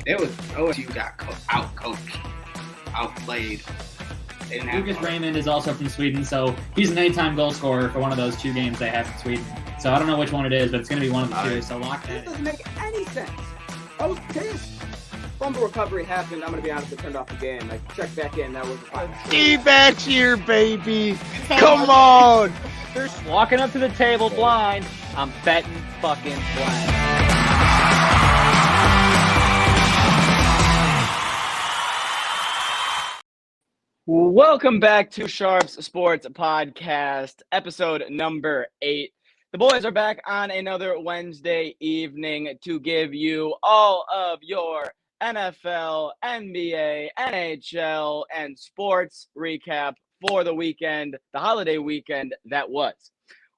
It was OSU got out-coached, outplayed. Lucas Raymond is also from Sweden, so he's an 8-time goal scorer for one of those 2 games they have in Sweden. So I don't know which one it is, but it's going to be one of the 2, so lock that in. This doesn't make any sense. I was pissed. Fumble recovery happened. I'm going to be honest, I turned off the game. Like, check back in. That was fine. D-backs here, baby. Come on. They're walking up to the table blind. I'm betting fucking blind. Welcome back to Sharps Sports Podcast, episode number 8. The boys are back on another Wednesday evening to give you all of your NFL, NBA, NHL, and sports recap for the weekend, the holiday weekend that was.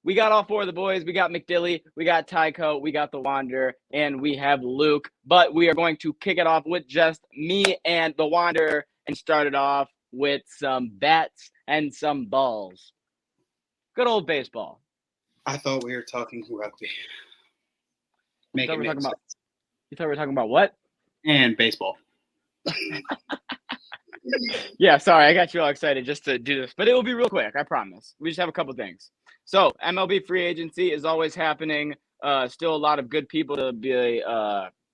We got all 4 of the boys. We got McDilly, we got Tycho, we got the Wanderer, and we have Luke. But we are going to kick it off with just me and the Wanderer and start it off with some bats and some balls. Good old baseball. I thought we were talking rugby. You thought we were talking about what? And baseball. Yeah, sorry, I got you all excited just to do this, but it will be real quick, I promise. We just have a couple things. So, MLB free agency is always happening. Still a lot of good people to be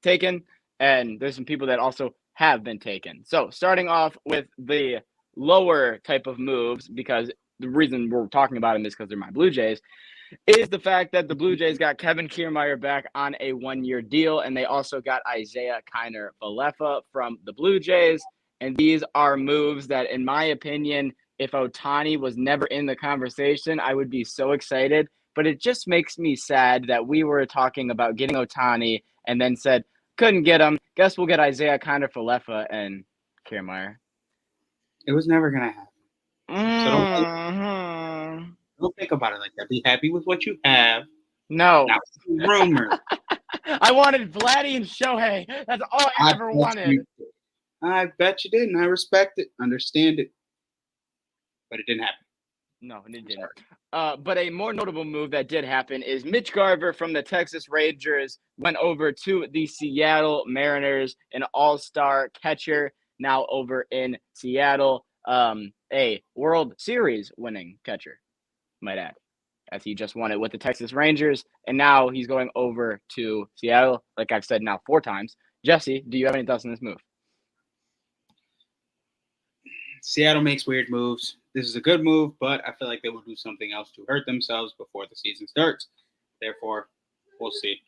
taken, and there's some people that also have been taken. So, starting off with the lower type of moves, because the reason we're talking about them is because they're my Blue Jays, is the fact that the Blue Jays got Kevin Kiermaier back on a 1-year deal, and they also got Isaiah Kiner-Falefa from the Blue Jays. And these are moves that, in my opinion, if Ohtani was never in the conversation, I would be so excited. But it just makes me sad that we were talking about getting Ohtani and then said, couldn't get him. Guess we'll get Isaiah Kiner-Falefa and Kiermaier. It was never going to happen. So don't think about it like that. Be happy with what you have. No. Not rumors. I wanted Vladdy and Shohei. That's all I ever wanted. I bet you didn't. I respect it, understand it, but it didn't happen. No, it didn't. But a more notable move that did happen is Mitch Garver from the Texas Rangers went over to the Seattle Mariners, an all-star catcher, now over in Seattle, a World Series winning catcher, might add, as he just won it with the Texas Rangers, and now he's going over to Seattle, like I've said now 4 times. Jesse, do you have any thoughts on this move? Seattle makes weird moves. This is a good move, but I feel like they will do something else to hurt themselves before the season starts. Therefore, we'll see.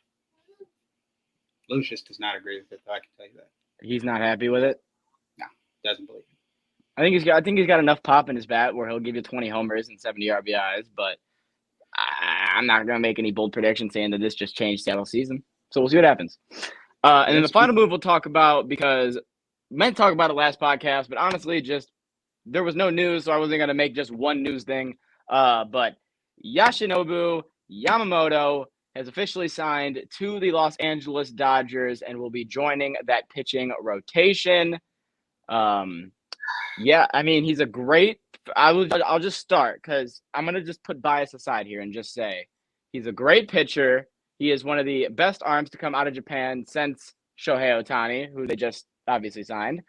Lucius does not agree with it, though, I can tell you that. He's not happy with it? No, doesn't believe it. I think he's got enough pop in his bat where he'll give you 20 homers and 70 RBIs, but I'm not going to make any bold predictions saying that this just changed Seattle's season. So we'll see what happens. And then the final move we'll talk about, because we meant to talk about it last podcast, but honestly, just there was no news, so I wasn't going to make just one news thing. But Yoshinobu Yamamoto has officially signed to the Los Angeles Dodgers and will be joining that pitching rotation. Yeah, I mean, he's a great – I'll just start because I'm going to just put bias aside here and just say he's a great pitcher. He is one of the best arms to come out of Japan since Shohei Ohtani, who they just obviously signed.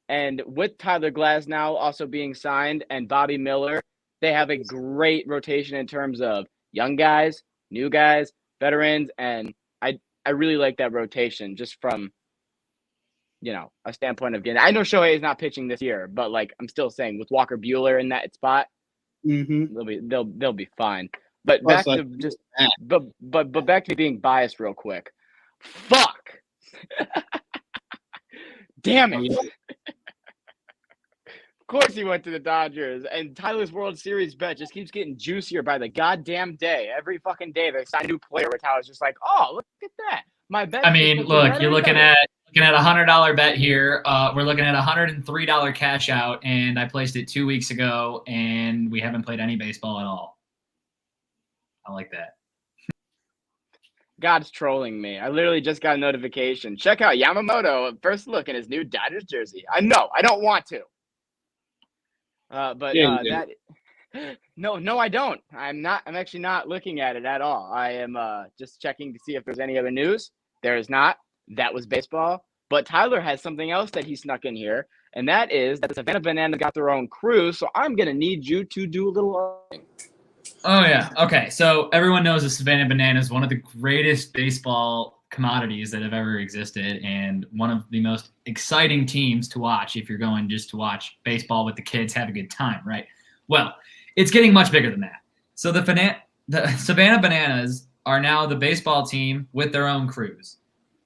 And with Tyler Glasnow also being signed and Bobby Miller, they have a great rotation in terms of young guys, new guys, veterans, and I really like that rotation just from, a standpoint of getting. I know Shohei is not pitching this year, but I'm still saying with Walker Buehler in that spot, they'll be fine. But back to just but back to being biased real quick. Fuck. Damn it. Of course he went to the Dodgers, and Tyler's World Series bet just keeps getting juicier by the goddamn day. Every fucking day they sign a new player, which I was just like, oh, look at that. My bet. I mean, look, you're looking at a $100 bet here. We're looking at a $103 cash out, and I placed it 2 weeks ago, and we haven't played any baseball at all. I like that. God's trolling me. I literally just got a notification. Check out Yamamoto, first look in his new Dodgers jersey. I know, I don't want to. No, I don't. I'm actually not looking at it at all. I am just checking to see if there's any other news. There is not. That was baseball. But Tyler has something else that he snuck in here, and that is that the Savannah Bananas got their own cruise. So I'm going to need you to do a little. Oh, yeah. Okay. So everyone knows the Savannah Banana is one of the greatest baseball commodities that have ever existed and one of the most exciting teams to watch if you're going just to watch baseball with the kids, have a good time, right? Well, it's getting much bigger than that. So the Savannah Bananas are now the baseball team with their own cruise.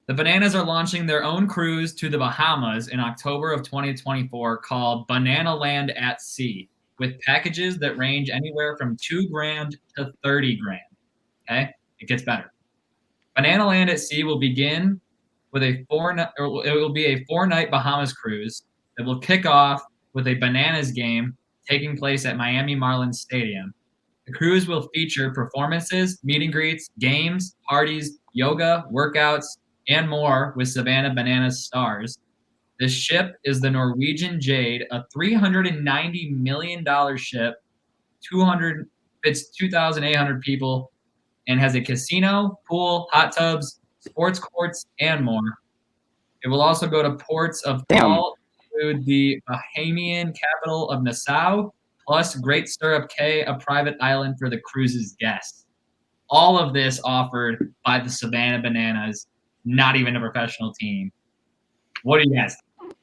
The Bananas are launching their own cruise to the Bahamas in October of 2024 called Banana Land at Sea, with packages that range anywhere from $2,000 to $30,000. Okay, it gets better. Banana Land at Sea will begin with it will be a 4-night Bahamas cruise that will kick off with a Bananas game taking place at Miami Marlins Stadium. The cruise will feature performances, meet and greets, games, parties, yoga, workouts, and more with Savannah Bananas stars. The ship is the Norwegian Jade, a $390 million ship, fits 2,800 people, and has a casino, pool, hot tubs, sports courts, and more. It will also go to ports of call, include the Bahamian capital of Nassau, plus Great Stirrup Cay, a private island for the cruise's guests. All of this offered by the Savannah Bananas, not even a professional team. What do you guys think?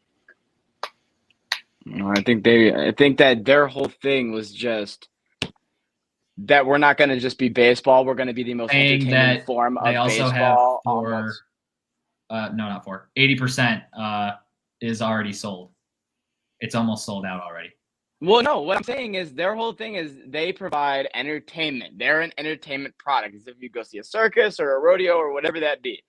I think that their whole thing was just that we're not going to just be baseball. We're going to be the most entertaining form of they also baseball. Have 80% is already sold. It's almost sold out already. Well, no, what I'm saying is their whole thing is they provide entertainment. They're an entertainment product. As if you go see a circus or a rodeo or whatever that be.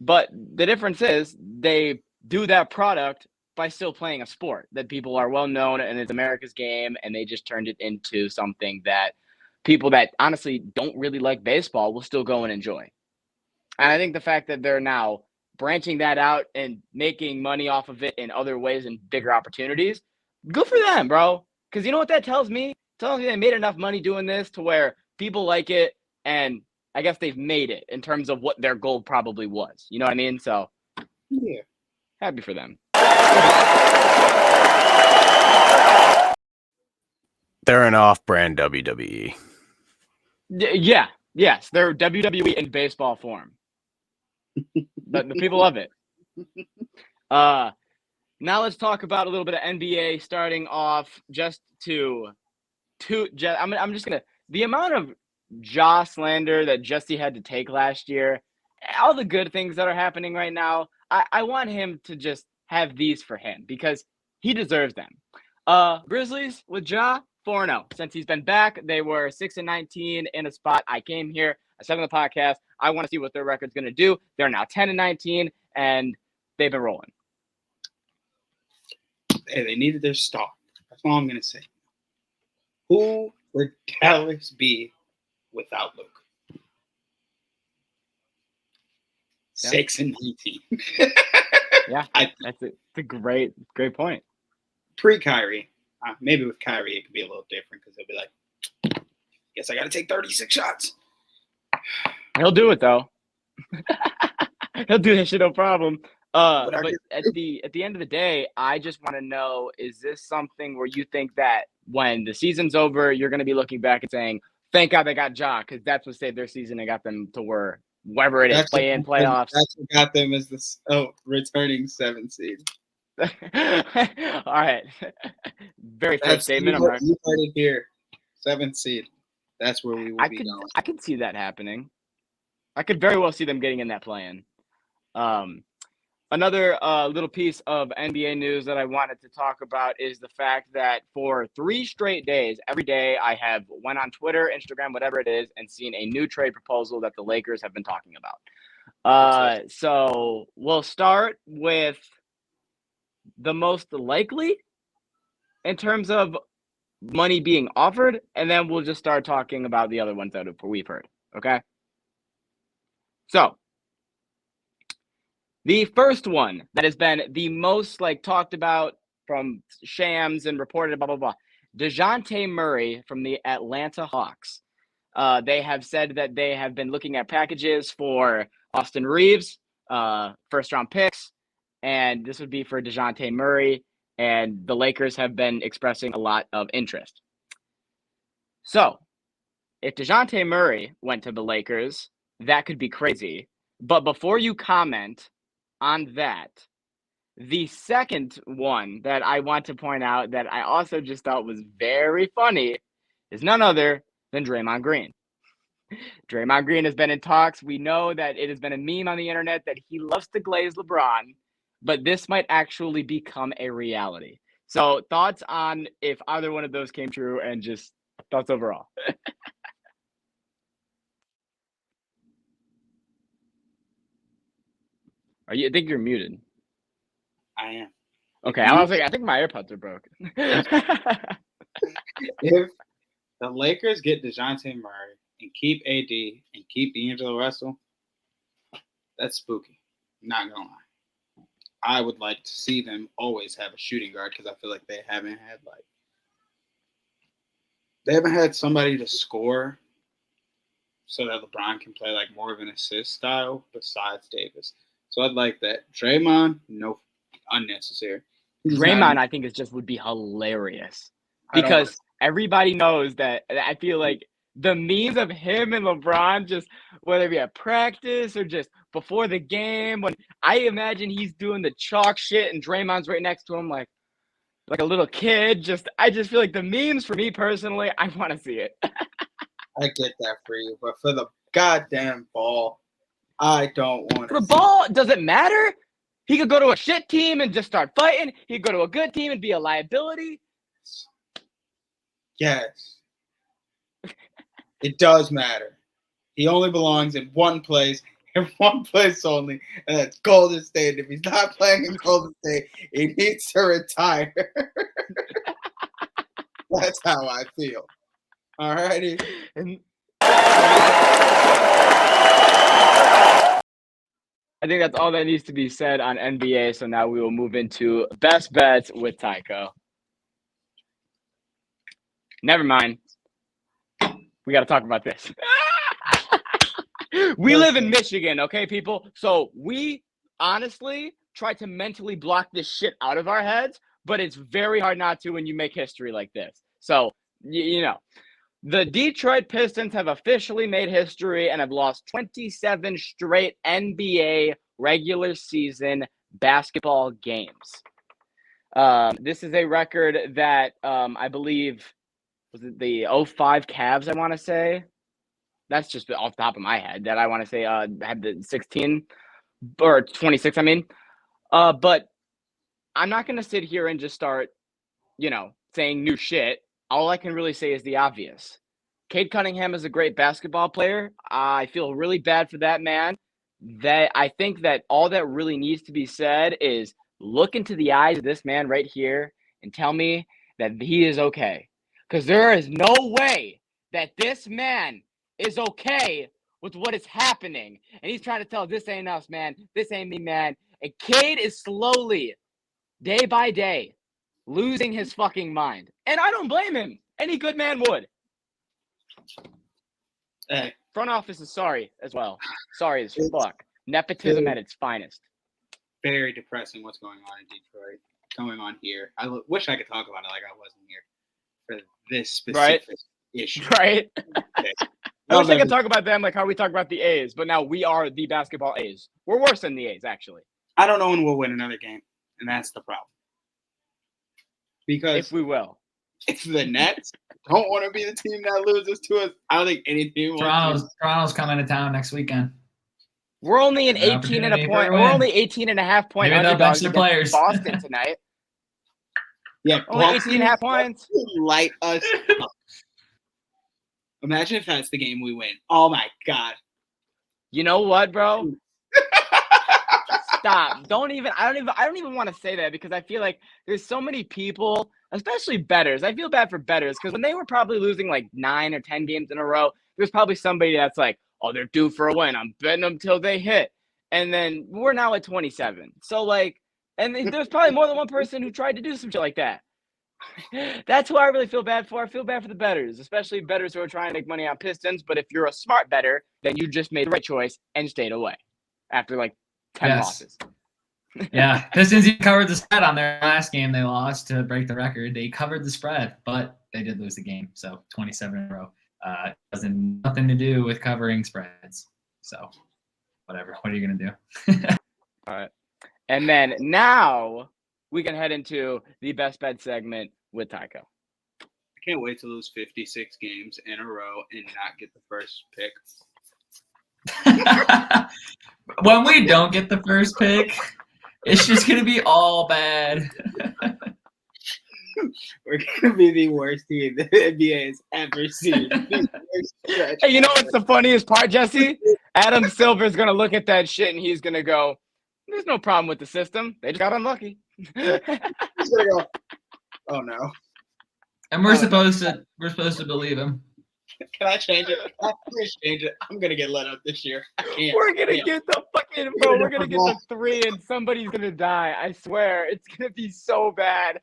But the difference is they do that product by still playing a sport that people are well known and it's America's game, and they just turned it into something that people that honestly don't really like baseball will still go and enjoy. And I think the fact that they're now branching that out and making money off of it in other ways and bigger opportunities, good for them, bro. Because you know what that tells me? It tells me they made enough money doing this to where people like it, and I guess they've made it in terms of what their goal probably was. You know what I mean? So, yeah, happy for them. They're an off-brand WWE. Yeah. Yes, they're WWE in baseball form. But the people love it. Now let's talk about a little bit of NBA starting off I'm just going to the amount of Ja slander that Jesse had to take last year, all the good things that are happening right now, I want him to just have these for him because he deserves them. Grizzlies with Ja, 4-0. Since he's been back, they were 6-19 in a spot. I came here, I said on the podcast, I want to see what their record's going to do. They're now 10-19, and they've been rolling. Hey, they needed their star. That's all I'm going to say. Who would Dallas be without Luke? 6-19. Yeah, that's it. It's a great point. Pre-Kyrie. Maybe with Kyrie, it could be a little different because they'll be like, guess I got to take 36 shots. He'll do it, though. He'll do that shit, no problem. But at the end of the day, I just want to know, is this something where you think that when the season's over, you're going to be looking back and saying, thank God they got Ja, because that's what saved their season and got them to wherever it is, play-in, playoffs. That's what got them as the returning 7th seed. All right. Very fair statement. You heard it here. 7th seed. That's where we will be going. I could see that happening. I could very well see them getting in that play-in. Another little piece of NBA news that I wanted to talk about is the fact that for 3 straight days, every day I have went on Twitter, Instagram, whatever it is, and seen a new trade proposal that the Lakers have been talking about. So we'll start with the most likely in terms of money being offered, and then we'll just start talking about the other ones that we've heard. Okay? So the first one that has been the most talked about from Shams and reported, blah, blah, blah. DeJounte Murray from the Atlanta Hawks. They have said that they have been looking at packages for Austin Reeves, first-round picks, and this would be for DeJounte Murray, and the Lakers have been expressing a lot of interest. So, if DeJounte Murray went to the Lakers, that could be crazy. But before you comment on that, the second one that I want to point out that I also just thought was very funny is none other than Draymond Green. Draymond Green has been in talks. We know that it has been a meme on the internet that he loves to glaze LeBron, but this might actually become a reality. So thoughts on if either one of those came true and just thoughts overall. I think you're muted. I am. Okay, I was like, I think my AirPods are broken. If the Lakers get DeJounte Murray and keep AD and keep D'Angelo Russell, that's spooky. Not gonna lie. I would like to see them always have a shooting guard because I feel like they haven't had somebody to score so that LeBron can play like more of an assist style besides Davis. So I'd like that. Draymond, no, unnecessary. Draymond, I think, would be hilarious because everybody knows that. I feel like the memes of him and LeBron, just whether it be at practice or just before the game, when I imagine he's doing the chalk shit and Draymond's right next to him, like a little kid. I just feel like the memes, for me personally, I want to see it. I get that for you, but for the goddamn ball, I don't want to. For the ball, does it matter? He could go to a shit team and just start fighting. He could go to a good team and be a liability. Yes. It does matter. He only belongs in one place, and one place only, and that's Golden State. If he's not playing in Golden State, he needs to retire. That's how I feel. All righty. I think that's all that needs to be said on NBA. So now we will move into best bets with Tycho. Never mind. We got to talk about this. We live in Michigan, okay, people? So we honestly try to mentally block this shit out of our heads, but it's very hard not to when you make history like this. So, you know. The Detroit Pistons have officially made history and have lost 27 straight NBA regular season basketball games. This is a record that I believe was it the 05 Cavs, I want to say. That's just off the top of my head that I want to say had the 16 or 26, I mean. But I'm not going to sit here and just start, saying new shit. All I can really say is the obvious. Cade Cunningham is a great basketball player. I feel really bad for that man. I think that all that really needs to be said is look into the eyes of this man right here and tell me that he is okay. Because there is no way that this man is okay with what is happening. And he's trying to tell this ain't us, man. This ain't me, man. And Cade is slowly, day by day, losing his fucking mind. And I don't blame him. Any good man would. Hey. Front office is sorry as well. Sorry as fuck. Nepotism at its finest. Very depressing what's going on in Detroit. Going on here. I wish I could talk about it like I wasn't here for this specific issue. Right? Okay. I wish I could talk about them like how we talk about the A's, but now we are the basketball A's. We're worse than the A's, actually. I don't know when we'll win another game, and that's the problem. Because if we will. If the Nets don't want to be the team that loses to us, I don't think any team wants to. Toronto's coming to town next weekend. We're only an 18 and a point. We're only 18 and a half point underdogs against players. Boston tonight. Yeah, only 18 and a half points. Light us up. Imagine if that's the game we win. Oh my God. You know what, bro? Stop. I don't even want to say that because I feel like there's so many people, especially bettors. I feel bad for bettors because when they were probably losing like 9 or 10 games in a row, there's probably somebody that's like, oh, they're due for a win. I'm betting them till they hit. And then we're now at 27. So like, and there's probably more than one person who tried to do some shit like that. That's who I really feel bad for. I feel bad for the bettors, especially bettors who are trying to make money on Pistons. But if you're a smart bettor, then you just made the right choice and stayed away after like 10 losses. Yeah, Pistons even covered the spread on their last game they lost to break the record. They covered the spread, but they did lose the game. So 27 in a row. Has nothing to do with covering spreads. So whatever. What are you going to do? All right. And then now we can head into the best bet segment with Tycho. I can't wait to lose 56 games in a row and not get the first pick. When we don't get the first pick, it's just going to be all bad. We're going to be the worst team the NBA has ever seen. Hey, you know what's the funniest part, Jesse? Adam Silver's going to look at that shit and he's going to go, there's no problem with the system. They just got unlucky. He's going to go, oh, no. And we're supposed to believe him. Can I change it? Can I please change it? I'm going to get let up this year. I can't. We're going to get the fucking, bro, we're going to get the 3 and somebody's going to die. I swear. It's going to be so bad.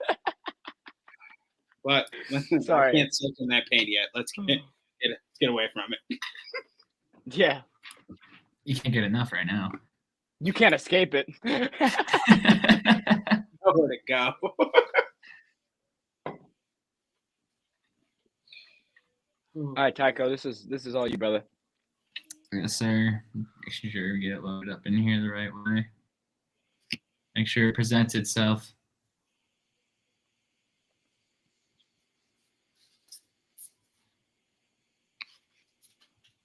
But Sorry. I can't soak in that pain yet. Let's get away from it. Yeah. You can't get enough right now. You can't escape it. Nowhere to go. All right, Tycho, this is all you, brother. Yes, sir. Make sure we get it loaded up in here the right way. Make sure it presents itself.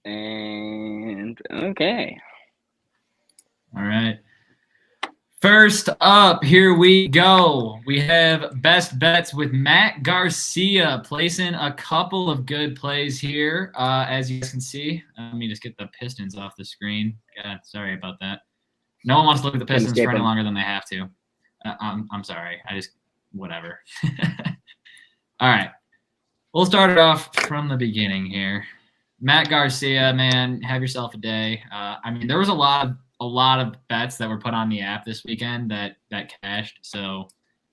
And okay. All right. First up, here we go. We have best bets with Matt Garcia placing a couple of good plays here. As you guys can see, let me just get the Pistons off the screen. God, sorry about that. No one wants to look at the Pistons for any longer than they have to. I'm sorry. Whatever. All right. We'll start it off from the beginning here. Matt Garcia, man, have yourself a day. I mean, there was a lot of bets that were put on the app this weekend that cashed. So,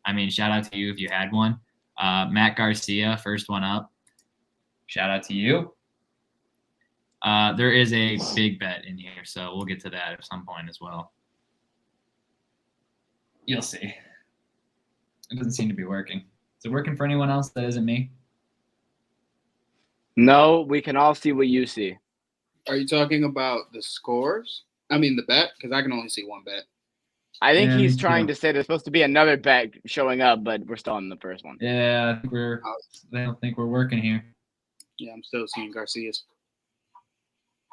I mean, shout out to you if you had one. Matt Garcia, first one up. Shout out to you. There is a big bet in here, so we'll get to that at some point as well. You'll see. It doesn't seem to be working. Is it working for anyone else that isn't me? No, we can all see what you see. Are you talking about the scores? I mean, the bet? Because I can only see one bet. I think he's trying to say there's supposed to be another bet showing up, but we're still on the first one. Yeah, I don't think we're working here. Yeah, I'm still seeing Garcia's.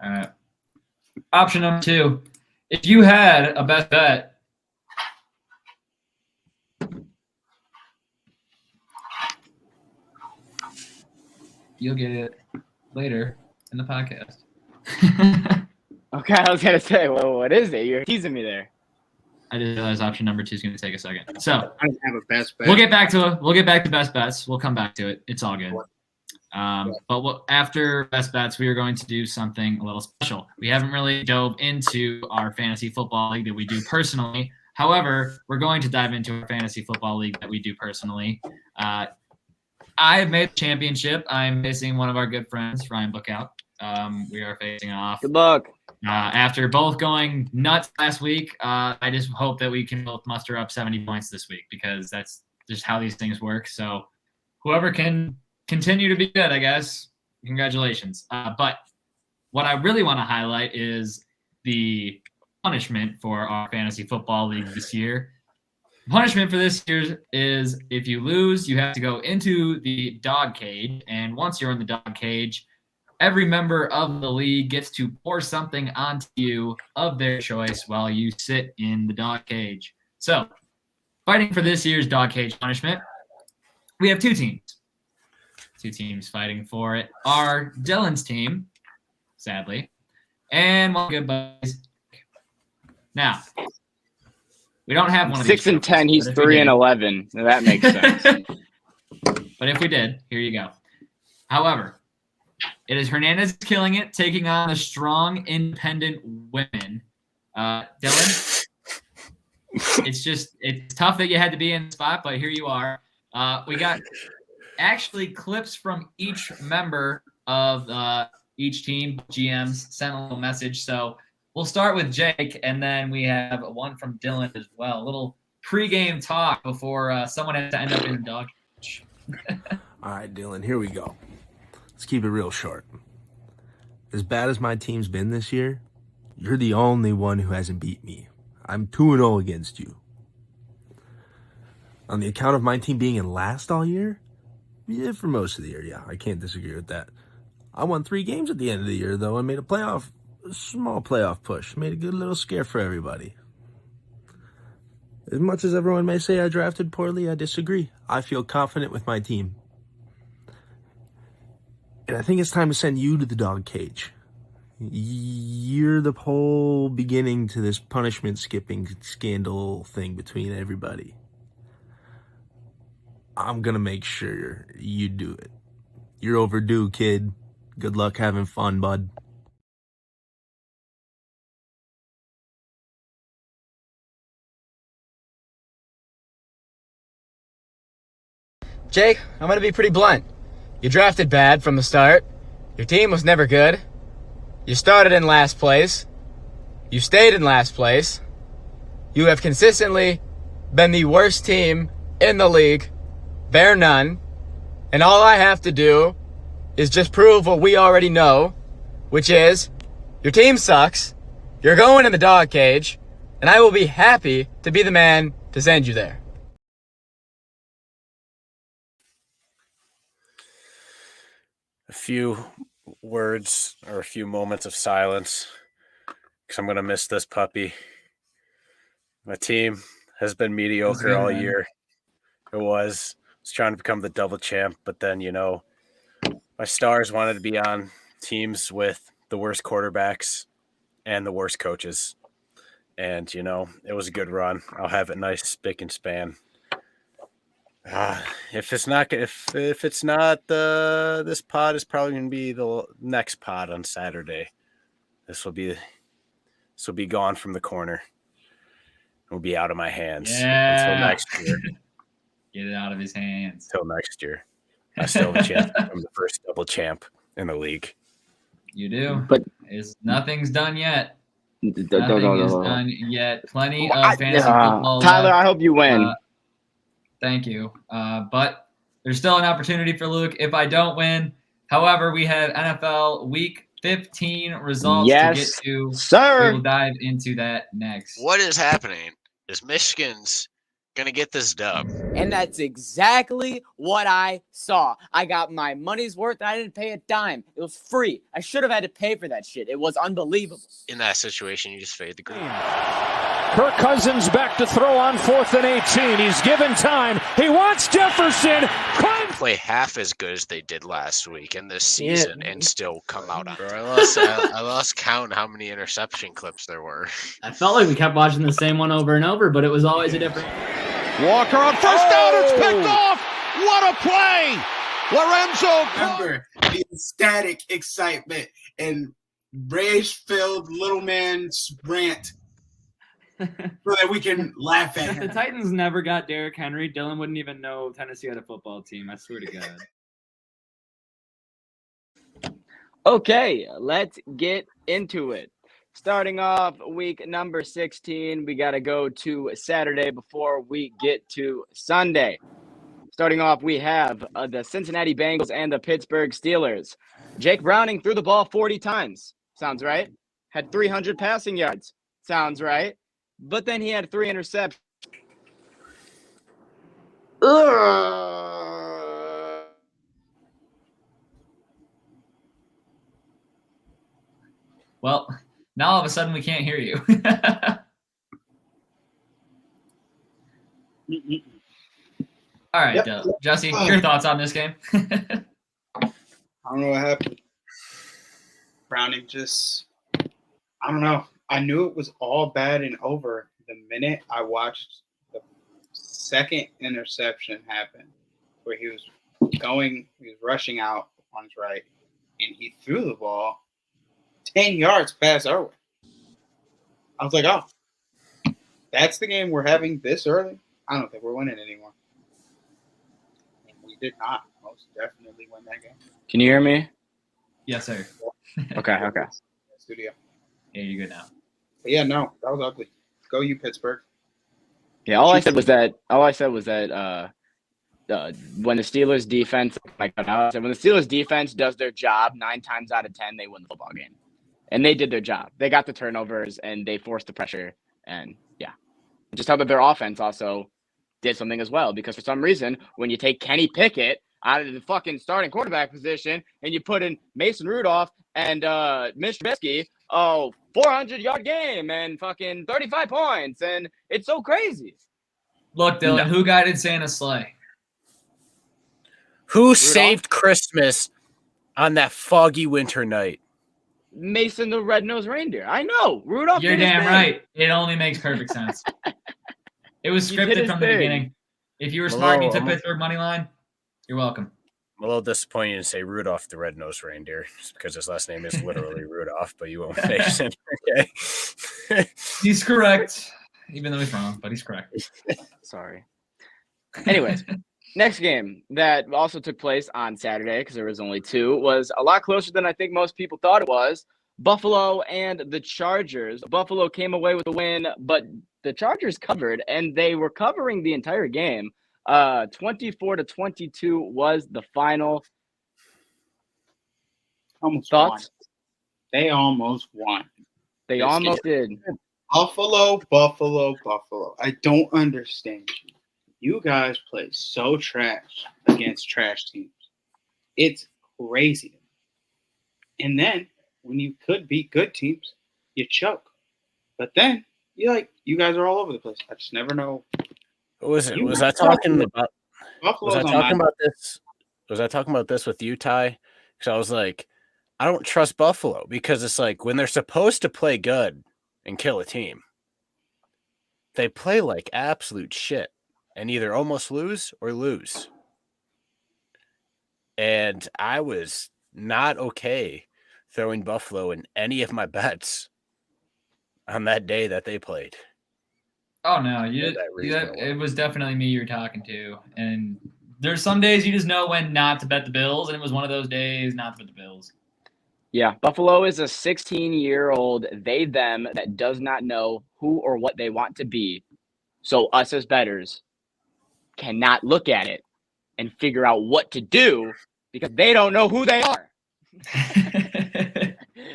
All right. Option number 2. If you had a best bet, you'll get it later in the podcast. Okay, I was gonna say, well, what is it? You're teasing me there. I just realized option number 2 is going to take a second. So I don't have a best bet. we'll get back to best bets. We'll come back to it. It's all good. But after best bets, we are going to do something a little special. We haven't really dove into our fantasy football league that we do personally. However, we're going to dive into our fantasy football league that we do personally. I have made the championship. I'm facing one of our good friends, Ryan Bookout. We are facing off. Good luck. After both going nuts last week, I just hope that we can both muster up 70 points this week because that's just how these things work. So whoever can continue to be good, I guess, congratulations. But what I really want to highlight is the punishment for our fantasy football league this year. Punishment for this year is if you lose, you have to go into the dog cage. And once you're in the dog cage, every member of the league gets to pour something onto you of their choice while you sit in the dog cage. So, fighting for this year's dog cage punishment, we have 2 teams. 2 teams fighting for it are Dylan's team, sadly, and one good buddies. Now, we don't have one of these. 6 and 10. He's 3 and 11. Now that makes sense. But if we did, here you go. However, it is Hernandez killing it, taking on the strong, independent women. Dylan, it's tough that you had to be in the spot, but here you are. We got actually clips from each member of each team. GMs sent a little message, so we'll start with Jake, and then we have one from Dylan as well. A little pregame talk before someone has to end up in a dog cage. All right, Dylan, here we go. Let's keep it real short. As bad as my team's been this year, you're the only one who hasn't beat me. I'm 2-0 against you. On the account of my team being in last all year, yeah, for most of the year, yeah, I can't disagree with that. I won 3 games at the end of the year, though, and made a small playoff push. Made a good little scare for everybody. As much as everyone may say I drafted poorly, I disagree. I feel confident with my team. And I think it's time to send you to the dog cage. You're the whole beginning to this punishment skipping scandal thing between everybody. I'm gonna make sure you do it. You're overdue, kid. Good luck having fun, bud. Jake, I'm going to be pretty blunt. You drafted bad from the start. Your team was never good. You started in last place. You stayed in last place. You have consistently been the worst team in the league, bar none. And all I have to do is just prove what we already know, which is your team sucks, you're going in the dog cage, and I will be happy to be the man to send you there. A few words or a few moments of silence because I'm going to miss this puppy. My team has been mediocre all year. It was trying to become the double champ, but then, my stars wanted to be on teams with the worst quarterbacks and the worst coaches. And, it was a good run. I'll have it nice, spick and span. If it's not this pod is probably going to be the next pod on Saturday. This will be gone from the corner. It will be out of my hands until next year. Get it out of his hands. Until next year. I still have a chance to become the first double champ in the league. You do. But nothing's done yet. Nothing is done yet. Plenty of fantasy football Tyler, left. I hope you win. Thank you. But there's still an opportunity for Luke if I don't win. However, we have NFL Week 15 results to get to. Sir. We will dive into that next. What is happening is Michigan's going to get this dub. And that's exactly what I saw. I got my money's worth. I didn't pay a dime. It was free. I should have had to pay for that shit. It was unbelievable. In that situation, you just fade the green. Kirk Cousins back to throw on 4th and 18. He's given time. He wants Jefferson. Play half as good as they did last week in this season and still come out on. Bro, I lost count how many interception clips there were. I felt like we kept watching the same one over and over, but it was always a different. Walker on first down. It's picked off. What a play. Lorenzo. Remember the ecstatic excitement and rage-filled little man's rant so that we can laugh at If him. the Titans never got Derrick Henry, Dylan wouldn't even know Tennessee had a football team. I swear to God. Okay, let's get into it. Starting off week number 16, we got to go to Saturday before we get to Sunday. Starting off, we have the Cincinnati Bengals and the Pittsburgh Steelers. Jake Browning threw the ball 40 times. Sounds right. Had 300 passing yards. Sounds right. But then he had 3 interceptions. Well, now all of a sudden we can't hear you. All right, Jesse, your thoughts on this game? I don't know what happened. Browning I don't know. I knew it was all bad and over the minute I watched the second interception happen, where he was rushing out on his right, and he threw the ball 10 yards past Irwin. I was like, oh, that's the game we're having this early? I don't think we're winning anymore. And we did not most definitely win that game. Can you hear me? Yes, sir. Okay. Studio. Yeah, you're good now. But yeah, no, that was ugly. Go you, Pittsburgh. Yeah, all I said was that when the Steelers defense when the Steelers defense does their job, 9 times out of 10 they win the football game. And they did their job. They got the turnovers and they forced the pressure. And yeah, just how that their offense also did something as well. Because for some reason, when you take Kenny Pickett out of the fucking starting quarterback position and you put in Mason Rudolph and Mitch Trubisky, 400-yard game and fucking 35 points. And it's so crazy. Look, Dylan, who guided Santa's sleigh? Who saved Christmas on that foggy winter night? Mason the red-nosed reindeer. I know. Rudolph. You're damn right. It only makes perfect sense. It was scripted from the beginning. If you were smart and you took Pittsburgh money line, you're welcome. I'm a little disappointed to say Rudolph the red-nosed reindeer, just because his last name is literally Rudolph, but you won't Mason. Okay. He's correct, even though he's wrong, but he's correct. Sorry. Anyways, next game that also took place on Saturday, because there was only 2, was a lot closer than I think most people thought it was. Buffalo and the Chargers. Buffalo came away with a win, but the Chargers covered, and they were covering the entire game. 24-22 was the final. Almost Thoughts? Won. They almost won. They almost did. Buffalo. I don't understand. You guys play so trash against trash teams. It's crazy. And then when you could beat good teams, you choke. But then you guys are all over the place. I just never know. Was I talking about this? Was I talking about this with you, Ty? Because I was like, I don't trust Buffalo because it's like when they're supposed to play good and kill a team, they play like absolute shit and either almost lose or lose. And I was not okay throwing Buffalo in any of my bets on that day that they played. Oh, no. It was definitely me you were talking to. And there's some days you just know when not to bet the Bills, and it was one of those days not to bet the Bills. Yeah, Buffalo is a 16-year-old they-them that does not know who or what they want to be. So us as bettors cannot look at it and figure out what to do because they don't know who they are.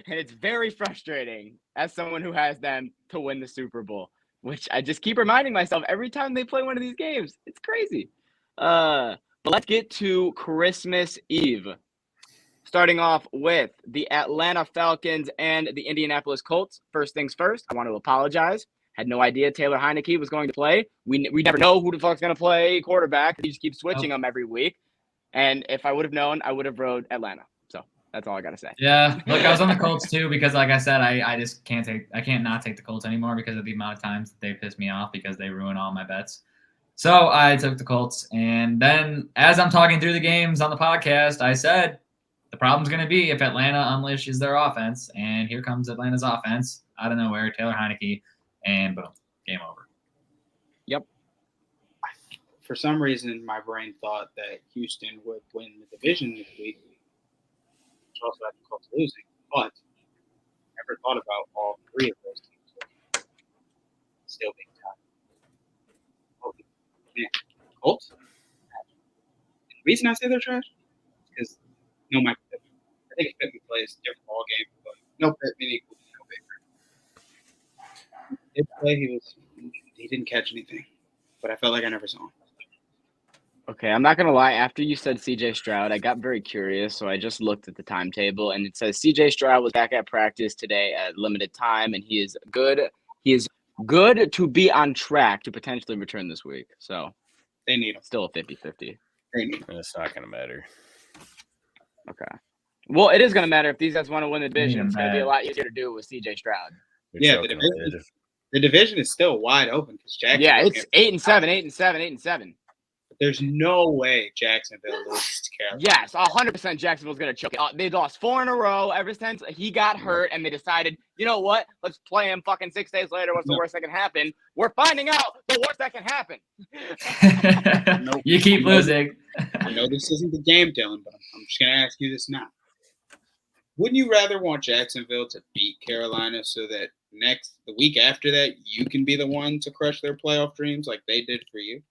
And it's very frustrating as someone who has them to win the Super Bowl, which I just keep reminding myself every time they play one of these games. It's crazy. But let's get to Christmas Eve. Starting off with the Atlanta Falcons and the Indianapolis Colts. First things first, I want to apologize. Had no idea Taylor Heineke was going to play. We never know who the fuck's going to play quarterback. He just keeps switching them every week. And if I would have known, I would have rode Atlanta. So that's all I got to say. Yeah, look, I was on the Colts too because, like I said, I just can't not take the Colts anymore because of the amount of times that they piss me off because they ruin all my bets. So I took the Colts. And then as I'm talking through the games on the podcast, I said, the problem's going to be if Atlanta unleashes their offense, and here comes Atlanta's offense out of nowhere, Taylor Heineke, and boom, game over. Yep. For some reason, my brain thought that Houston would win the division this week, which also had the Colts losing, but I never thought about all 3 of those teams still being tied. Oh, man. Colts? The reason I say they're trash is because no Mike Pittman. I think Pittman plays a different ball game, but no Pittman equals no Baker. He did play. He didn't catch anything, but I felt like I never saw him. Okay, I'm not going to lie. After you said C.J. Stroud, I got very curious, so I just looked at the timetable, and it says C.J. Stroud was back at practice today at limited time, and he is good. He is good to be on track to potentially return this week. So they need him. Still a 50-50. They need him. It's not going to matter. Okay. Well, it is going to matter if these guys want to win the division. It's going to be a lot easier to do with C.J. Stroud. Yeah, the division is still wide open because Jacksonville. Yeah, it's 8-7. There's no way Jacksonville loses to Carolina. Yes, 100% Jacksonville's going to choke it. They lost 4 in a row ever since he got hurt, and they decided, you know what? Let's play him fucking 6 days later. What's the worst that can happen? We're finding out the worst that can happen. You keep losing. I know this isn't the game, Dylan, but I'm just going to ask you this now. Wouldn't you rather want Jacksonville to beat Carolina so that the week after that, you can be the one to crush their playoff dreams like they did for you?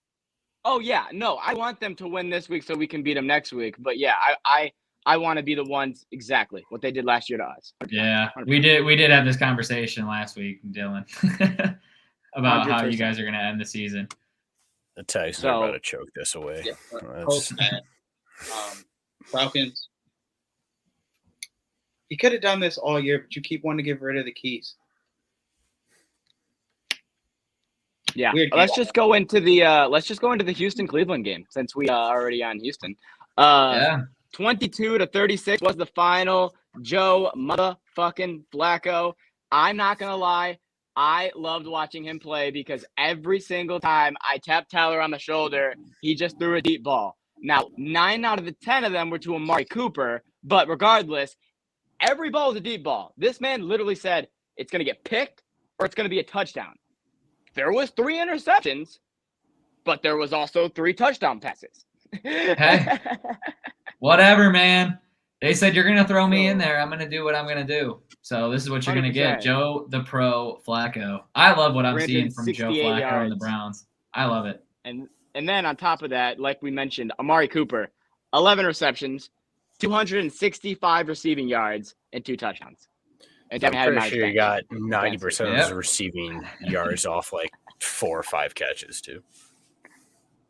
Oh yeah, no, I want them to win this week so we can beat them next week. But yeah, I want to be the ones exactly what they did last year to us. Yeah, we did have this conversation last week, Dylan, about 100%. How you guys are going to end the season. The Titans are about to choke this away. Yeah, Falcons. You could have done this all year, but you keep wanting to get rid of the keys. Yeah, let's just go into the Houston Cleveland game since we are already on Houston. 22-36 was the final. Joe motherfucking Flacco. I'm not gonna lie, I loved watching him play because every single time I tapped Tyler on the shoulder, he just threw a deep ball. Now, 9 out of the 10 of them were to Amari Cooper, but regardless, every ball was a deep ball. This man literally said it's gonna get picked or it's gonna be a touchdown. There was 3 interceptions, but there was also 3 touchdown passes. Hey, whatever, man. They said you're going to throw me in there. I'm going to do what I'm going to do. So this is what you're going to get. Joe the Pro Flacco. I love what I'm seeing from Joe Flacco and the Browns. I love it. And then on top of that, like we mentioned, Amari Cooper, 11 receptions, 265 receiving yards, and 2 touchdowns. I'm pretty sure he got 90% of his receiving yards off like 4 or 5 catches too.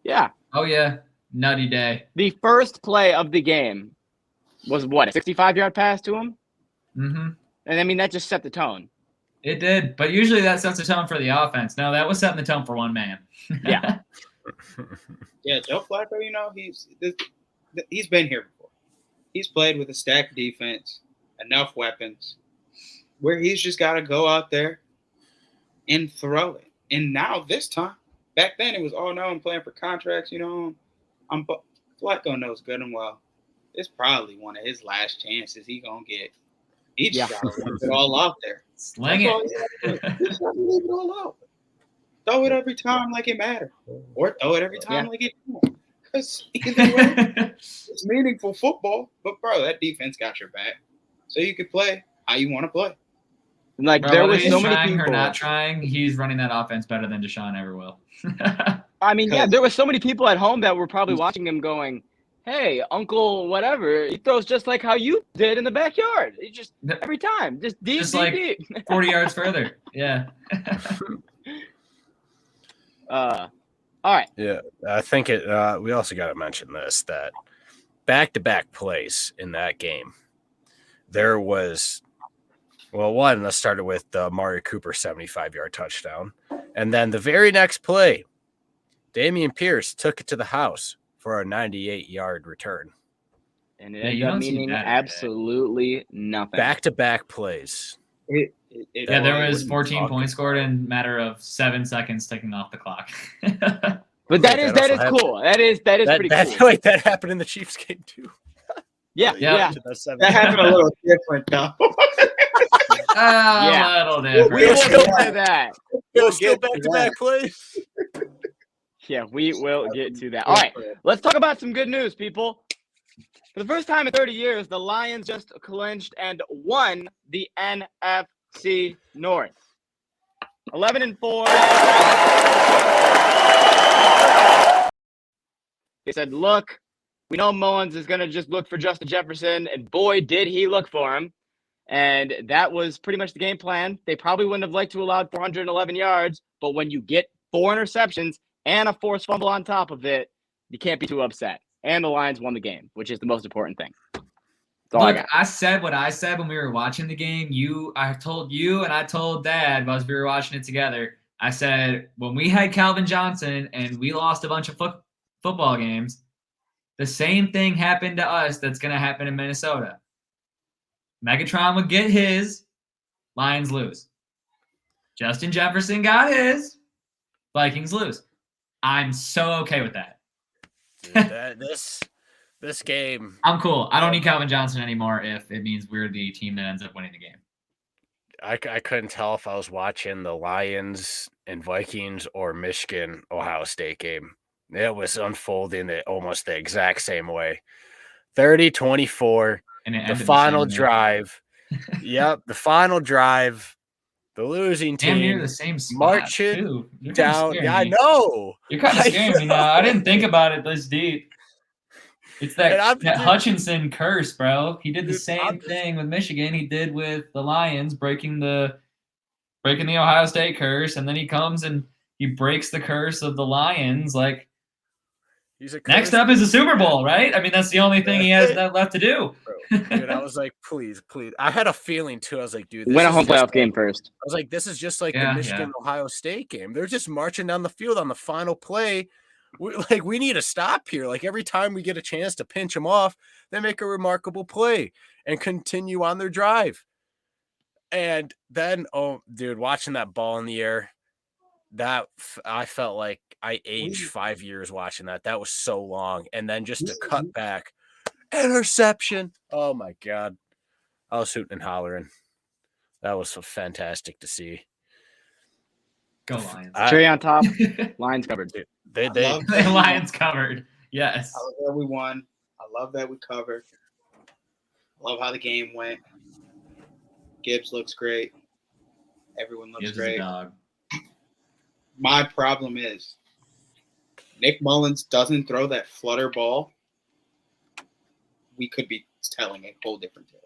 Yeah. Oh yeah. Nutty day. The first play of the game was what, a 65-yard pass to him? Mm-hmm. And I mean, that just set the tone. It did. But usually that sets the tone for the offense. No, that was setting the tone for one man. Yeah. Yeah, Joe Flacco, he's been here before. He's played with a stacked defense, enough weapons, where he's just got to go out there and throw it. And now this time, back then it was, oh no, I'm playing for contracts, Flacco knows good and well. It's probably one of his last chances he gonna get. He just gotta leave it all out there. Sling it. Just gotta leave it all out. Throw it every time like it matters. Or throw it every time like it don't. Because either way, it's meaningful football. But bro, that defense got your back. So you can play how you want to play. Like, there was so many people. Or not trying, he's running that offense better than Deshaun ever will. I mean, yeah, there were so many people at home that were probably watching him going, hey, Uncle whatever, he throws just like how you did in the backyard. He just every time, just deep, just deep, like deep. 40 yards further. Yeah. All right. Yeah, I think we also got to mention this, that back-to-back plays in that game. There was, one, let's start with the Amari Cooper 75-yard touchdown. And then the very next play, Dameon Pierce took it to the house for a 98-yard return. And it ended up meaning absolutely nothing. Back-to-back plays. There was 14 points scored in a matter of 7 seconds ticking off the clock. But that is cool. That is pretty cool. Like that happened in the Chiefs game too. Yeah. That happened a little different though. A little different. We will get to that. We'll still back-to-back plays. Yeah, we will get to that. All right, let's talk about some good news, people. For the first time in 30 years, the Lions just clinched and won the NFC North. 11-4. They said, look, we know Mullins is going to just look for Justin Jefferson, and boy, did he look for him. And that was pretty much the game plan. They probably wouldn't have liked to allow 411 yards, but when you get 4 interceptions and a forced fumble on top of it, you can't be too upset. And the Lions won the game, which is the most important thing. Look, I said what I said when we were watching the game. I told you and I told Dad as we were watching it together. I said, when we had Calvin Johnson and we lost a bunch of football games, the same thing happened to us that's going to happen in Minnesota. Megatron would get his, Lions lose. Justin Jefferson got his, Vikings lose. I'm so okay with that. Dude, this game, I'm cool. I don't need Calvin Johnson anymore if it means we're the team that ends up winning the game. I couldn't tell if I was watching the Lions and Vikings or Michigan Ohio State game. It was unfolding almost the exact same way. 30-24. And the final drive. Yep, the final drive. The losing Damn near team the same spot, marching too. You're kinda down. scaring Yeah, I me. know. You're kind of scaring me now. I didn't think about it this deep. It's that Hutchinson curse, bro. He did the same thing with Michigan. He did with the Lions, breaking the Ohio State curse, and then he comes and he breaks the curse of the Lions. Like, next up is a Super Bowl, right? I mean, that's the only thing he has left to do. Bro, dude, I was like, please. I had a feeling too. I was like, dude, win a home playoff game first. I was like, this is just like the Michigan-Ohio State game. They're just marching down the field on the final play. We need to stop here. Like, every time we get a chance to pinch them off, they make a remarkable play and continue on their drive. And then, oh, dude, watching that ball in the air, I felt like I aged 5 years watching that. That was so long. And then just to cut back, interception. Oh, my God. I was hooting and hollering. That was so fantastic to see. Go Lions. Cherry on top. Lions covered. They Lions covered. Yes. I love that we won. I love that we covered. I love how the game went. Gibbs looks great. Everyone looks great. Dog. My problem is Nick Mullins doesn't throw that flutter ball. We could be telling a whole different tale.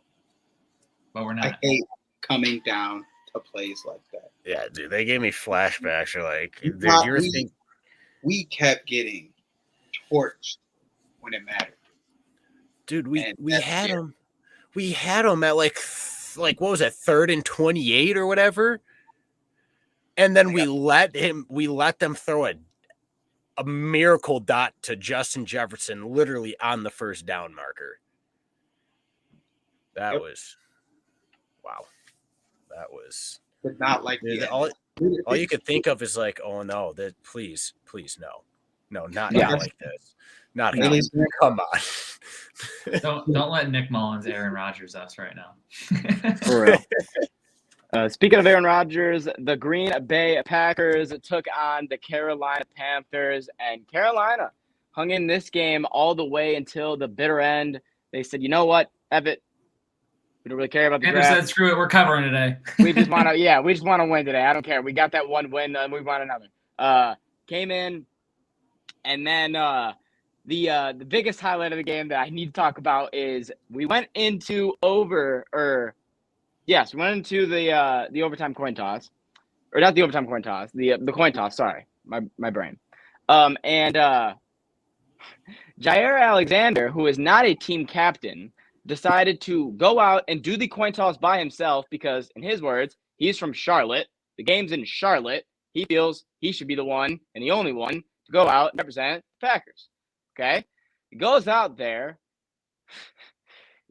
But we're not. I hate coming down to plays like that. Yeah, dude, they gave me flashbacks. You're like, dude, we kept getting torched when it mattered. Dude, we had him. We had him at like what was it, 3rd and 28 or whatever, and then we let them throw a miracle dot to Justin Jefferson literally on the first down marker. That was wow. That was not like all you could think of is like, oh no, that please no, not like this. Not again. Come on. Don't let Nick Mullins Aaron Rodgers us right now. For real. Speaking of Aaron Rodgers, the Green Bay Packers took on the Carolina Panthers, and Carolina hung in this game all the way until the bitter end. They said, you know what, Evan, we don't really care about the Panthers draft. said, screw it, we're covering today. we just want to win today. I don't care. We got that one win, and we want another. Came in, and then the biggest highlight of the game that I need to talk about is we went into the overtime coin toss, or not the overtime coin toss, the coin toss. Sorry, my brain. And Jair Alexander, who is not a team captain, decided to go out and do the coin toss by himself because, in his words, he's from Charlotte. The game's in Charlotte. He feels he should be the one and the only one to go out and represent the Packers. Okay? He goes out there,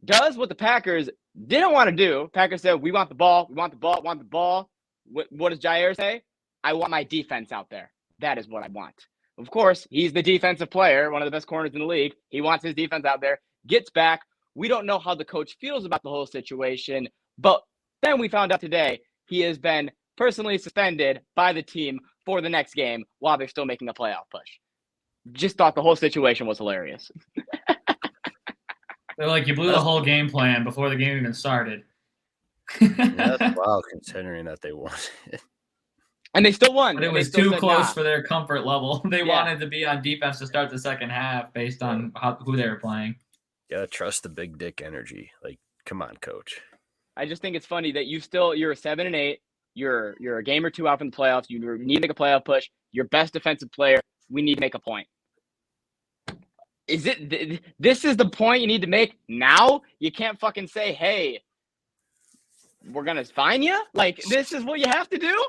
does what the Packers didn't want to do. Packers said, we want the ball. We want the ball. Want the ball. What does Jair say? I want my defense out there. That is what I want. Of course, he's the defensive player, one of the best corners in the league. He wants his defense out there, gets back. We don't know how the coach feels about the whole situation, but then we found out today he has been personally suspended by the team for the next game while they're still making a playoff push. Just thought the whole situation was hilarious. They're like, you blew the whole game plan before the game even started. That's wild considering that they won it. And they still won. But it was too close for their comfort level. They wanted to be on defense to start the second half based on who they were playing. Gotta trust the big dick energy. Like, come on, coach. I just think it's funny that you're a 7-8. You're a game or two out from the playoffs. You need to make a playoff push. Your best defensive player. We need to make a point. This is the point you need to make now? You can't fucking say, hey, we're going to fine you? Like, this is what you have to do?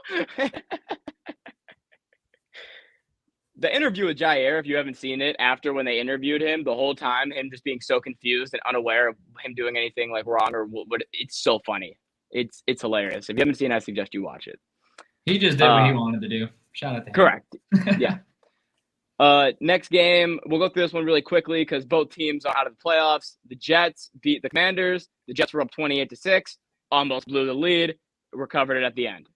The interview with Jair, if you haven't seen it, after when they interviewed him, the whole time, him just being so confused and unaware of him doing anything like wrong or what, it's so funny. It's hilarious. If you haven't seen it, I suggest you watch it. He just did what he wanted to do. Shout out to him. Correct. Yeah. Next game, we'll go through this one really quickly because both teams are out of the playoffs. The Jets beat the Commanders. The Jets were up 28-6, almost blew the lead, recovered it at the end.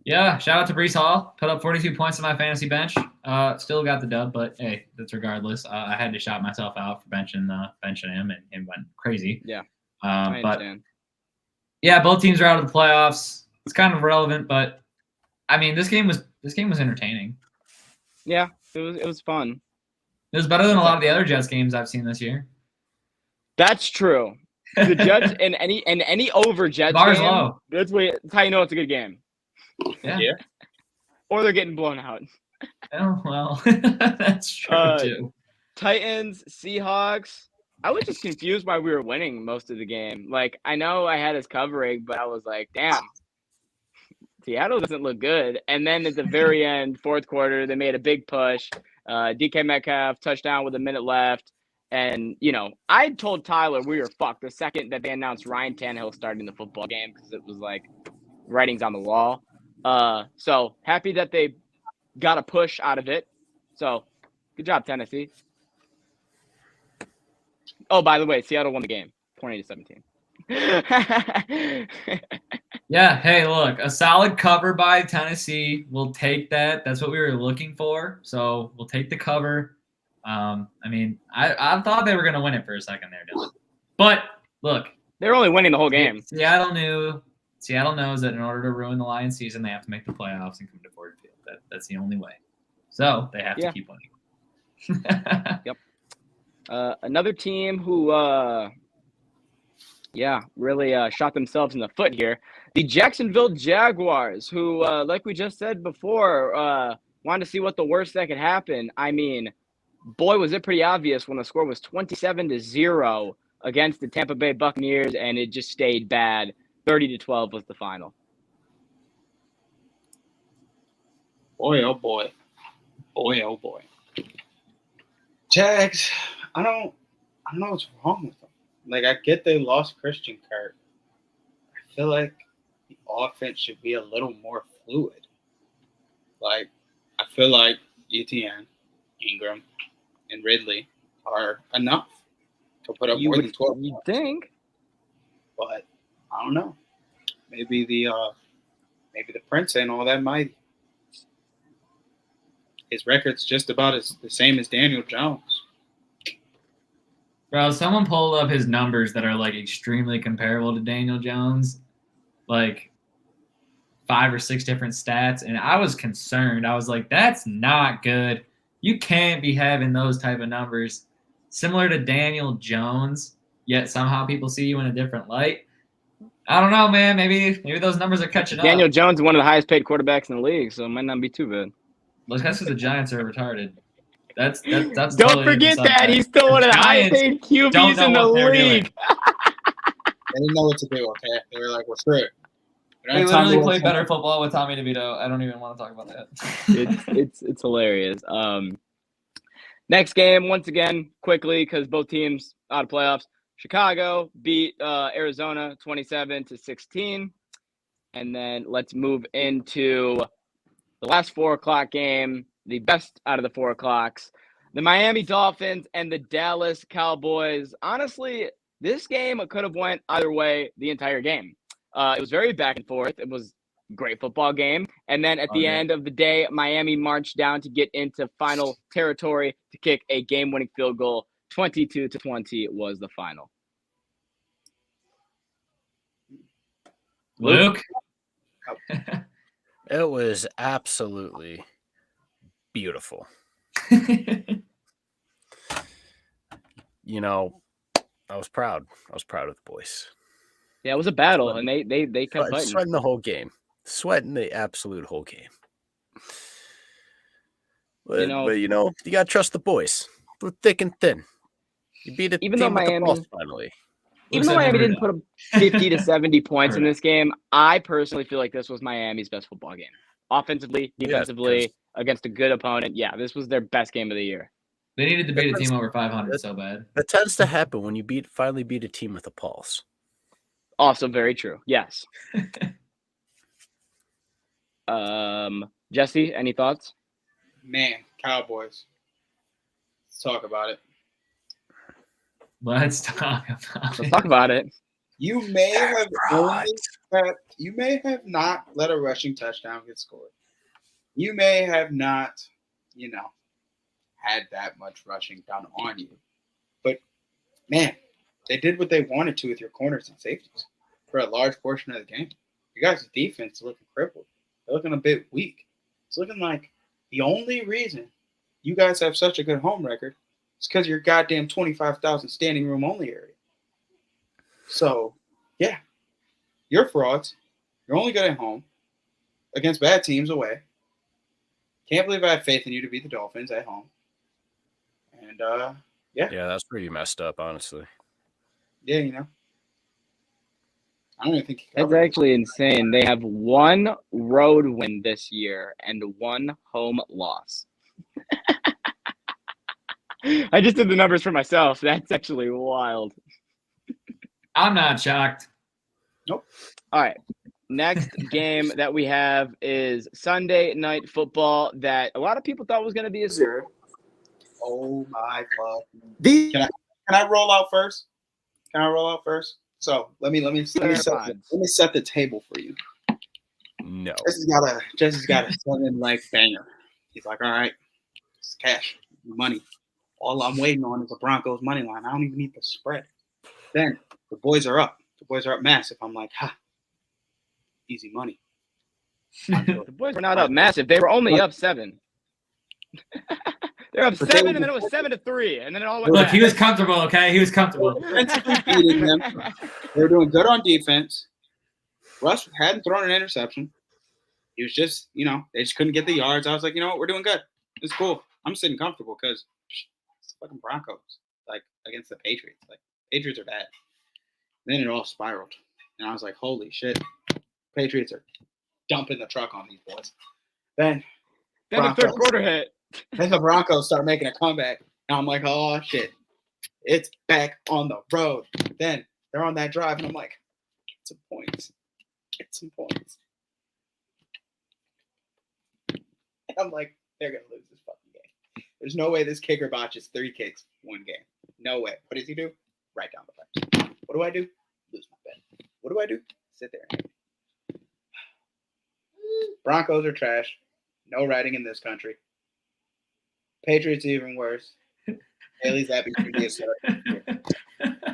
Yeah, shout out to Breece Hall. Put up 42 points on my fantasy bench. Still got the dub, but hey, that's regardless. I had to shout myself out for benching him, and went crazy. Yeah, but yeah, both teams are out of the playoffs. it's kind of relevant, but I mean, this game was entertaining. Yeah, it was fun. It was better than a lot of the other Jets games I've seen this year. That's true. The Jets and any over Jets Bar's game, low. that's how you know it's a good game. Yeah. Or they're getting blown out. Oh, well, that's true too. Titans, Seahawks. I was just confused why we were winning most of the game. Like, I know I had us covering, but I was like, damn, Seattle doesn't look good. And then at the very end, fourth quarter, they made a big push. DK Metcalf, touchdown with a minute left. And, I told Tyler we were fucked the second that they announced Ryan Tannehill starting the football game because it was like writings on the wall. So happy that they got a push out of it. So good job, Tennessee. Oh, by the way, Seattle won the game 20-17. Yeah, hey, look, a solid cover by Tennessee. We'll take that. That's what we were looking for. So we'll take the cover. I mean, I thought they were going to win it for a second there, Dylan. But look, they're only winning the whole game. Seattle knows that in order to ruin the Lions season, they have to make the playoffs and come to Ford Field. That's the only way. So they have to keep winning. Yep. Another team who, really shot themselves in the foot here. The Jacksonville Jaguars, who, like we just said before, wanted to see what the worst that could happen. I mean, boy, was it pretty obvious when the score was 27-0 against the Tampa Bay Buccaneers, and it just stayed bad. 30-12 was the final. Boy, oh boy. Boy, oh boy. Jags, I don't know what's wrong with them. Like, I get they lost Christian Kirk. I feel like the offense should be a little more fluid. Like, I feel like ETN, Ingram, and Ridley are enough to put up more than 12. You think? But I don't know. Maybe the Prince ain't all that mighty. His record's just about the same as Daniel Jones. Bro, someone pulled up his numbers that are like extremely comparable to Daniel Jones, like 5 or 6 different stats, and I was concerned. I was like, that's not good. You can't be having those type of numbers similar to Daniel Jones, yet somehow people see you in a different light. I don't know, man. Maybe those numbers are catching up. Daniel Jones is one of the highest paid quarterbacks in the league, so it might not be too bad. Well, that's because the Giants are retarded. That's Don't totally forget that he's still one of the highest paid QBs in the league. They didn't know what to do. Okay, they were like, "We're screwed." They literally play better football with Tommy DeVito. I don't even want to talk about that. It's hilarious. Next game, once again, quickly because both teams out of playoffs. Chicago beat Arizona 27-16, and then let's move into the last 4 o'clock game, the best out of the 4 o'clocks. The Miami Dolphins and the Dallas Cowboys. Honestly, this game could have went either way the entire game. It was very back and forth. It was a great football game. And then at the end of the day, Miami marched down to get into final territory to kick a game-winning field goal. 22-20 was the final. Luke? It was absolutely beautiful. I was proud. I was proud of the boys. Yeah, it was a battle, and they kept fighting. Sweating the whole game. Sweating the absolute whole game. But you got to trust the boys. They're thick and thin. You beat it even though Miami finally. Even though Miami didn't put up 50 to 70 points in this game, I personally feel like this was Miami's best football game. Offensively, defensively, against a good opponent. Yeah, this was their best game of the year. They needed to beat a team over 500 so bad. That tends to happen when you finally beat a team with a pulse. Also very true. Yes. Jesse, any thoughts? Man, Cowboys. Let's talk about it. Let's talk about it. You may have not let a rushing touchdown get scored. You may have not, had that much rushing done on you. But, man, they did what they wanted to with your corners and safeties for a large portion of the game. your guys' defense is looking crippled. They're looking a bit weak. It's looking like the only reason you guys have such a good home record is because your goddamn 25,000 standing room only area. So, yeah, you're frauds. You're only good at home against bad teams away. Can't believe I had faith in you to beat the Dolphins at home. And, yeah. Yeah, that's pretty messed up, honestly. Yeah, you know. I don't even think That's actually insane. They have one road win this year and one home loss. I just did the numbers for myself. That's actually wild. I'm not shocked. Nope. All right. Next game that we have is Sunday Night Football that a lot of people thought was going to be a zero. Oh, my fuck. Can I roll out first? So let me set the table for you. No. Jesse's got a 7-leg banger. He's like, all right, it's cash, money. All I'm waiting on is a Broncos money line. I don't even need the spread. Then the boys are up. The boys are up massive. I'm like, easy money. The boys were not up massive. They were only up 7. They're up 7, and then it was 7-3, and then it all went. Look, back. he was comfortable. Okay, he was comfortable. Defensively beating them. They were doing good on defense. Russ hadn't thrown an interception. He was just, they just couldn't get the yards. I was like, you know what, we're doing good. It's cool. I'm sitting comfortable because it's fucking Broncos, like against the Patriots. Like Patriots are bad. Then it all spiraled, and I was like, holy shit, Patriots are dumping the truck on these boys. Then the third quarter hit. Then the Broncos start making a comeback. And I'm like, oh, shit. It's back on the road. Then they're on that drive, and I'm like, get some points. And I'm like, they're going to lose this fucking game. There's no way this kicker botches 3 kicks one game. No way. What does he do? Right down the bench. What do I do? Lose my bet. What do I do? Sit there. Broncos are trash. No riding in this country. Patriots even worse. Haley's happy to be a start.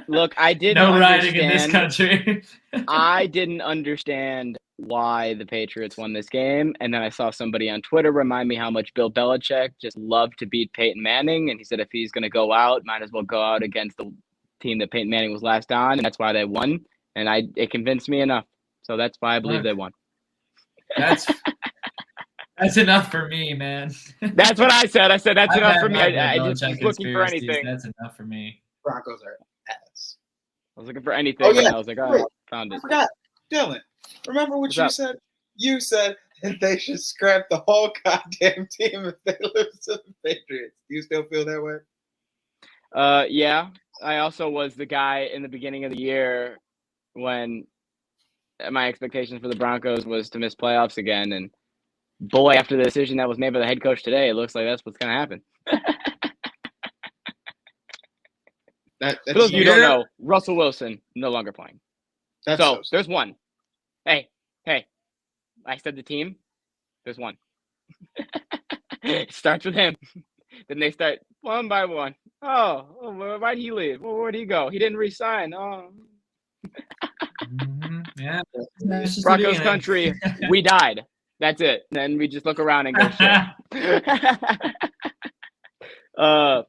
Look, I didn't no understand. riding in this country. I didn't understand why the Patriots won this game, and then I saw somebody on Twitter remind me how much Bill Belichick just loved to beat Peyton Manning, and he said if he's going to go out, might as well go out against the team that Peyton Manning was last on, and that's why they won. And it convinced me enough, so that's why I believe they won. That's enough for me, man. That's what I said. I said that's enough for me. I just was looking for anything. That's enough for me. Broncos are ass. I was looking for anything, and I was like, oh, found it. I forgot. Dylan, remember what you said? You said that they should scrap the whole goddamn team if they lose to the Patriots. Do you still feel that way? Yeah. I also was the guy in the beginning of the year when my expectations for the Broncos was to miss playoffs again, and boy, after the decision that was made by the head coach today, it looks like that's what's going to happen. For those of you who don't know, Russell Wilson no longer playing. So there's one. Hey, I said the team. There's one. It starts with him. Then they start one by one. Oh, why'd he leave? Well, where'd he go? He didn't resign. Oh. Yeah. Broncos country, we died. That's it. Then we just look around and go, shit.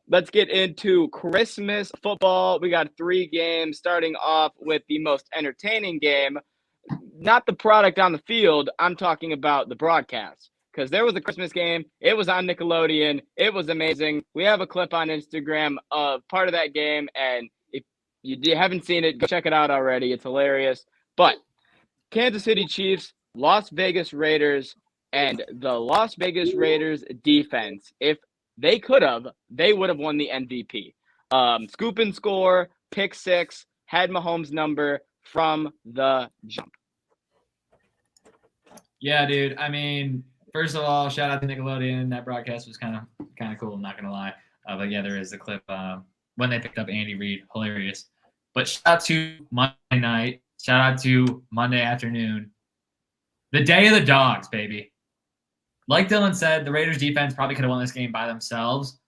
Let's get into Christmas football. We got 3 games, starting off with the most entertaining game. Not the product on the field. I'm talking about the broadcast. Because there was a Christmas game. It was on Nickelodeon. It was amazing. We have a clip on Instagram of part of that game. And if you haven't seen it, go check it out already. It's hilarious. But Kansas City Chiefs, Las Vegas Raiders, and the Las Vegas Raiders defense, if they could have, they would have won the MVP. Scoop and score, pick 6, had Mahomes' number from the jump. Yeah, dude. I mean, first of all, shout out to Nickelodeon. That broadcast was kind of cool. I'm not gonna lie. But yeah, there is the clip when they picked up Andy Reid. Hilarious. But shout out to Monday night. Shout out to Monday afternoon. The day of the dogs, baby. Like Dylan said, the Raiders defense probably could have won this game by themselves.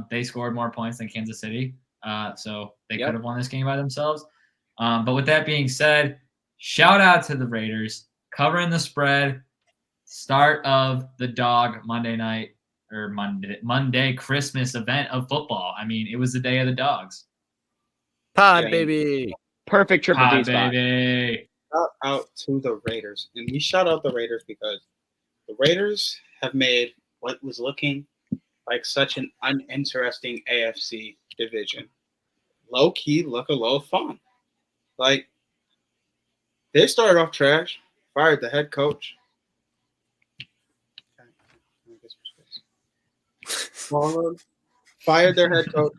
They scored more points than Kansas City. So they could have won this game by themselves. But with that being said, shout out to the Raiders covering the spread. Start of the dog Monday Christmas event of football. I mean, it was the day of the dogs. Pod, baby. Perfect triple D Pod, spot. baby. Shout out to the Raiders. And we shout out the Raiders because the Raiders have made what was looking like such an uninteresting AFC division low-key look a little fun. Like, they started off trash, fired the head coach. Fired their head coach,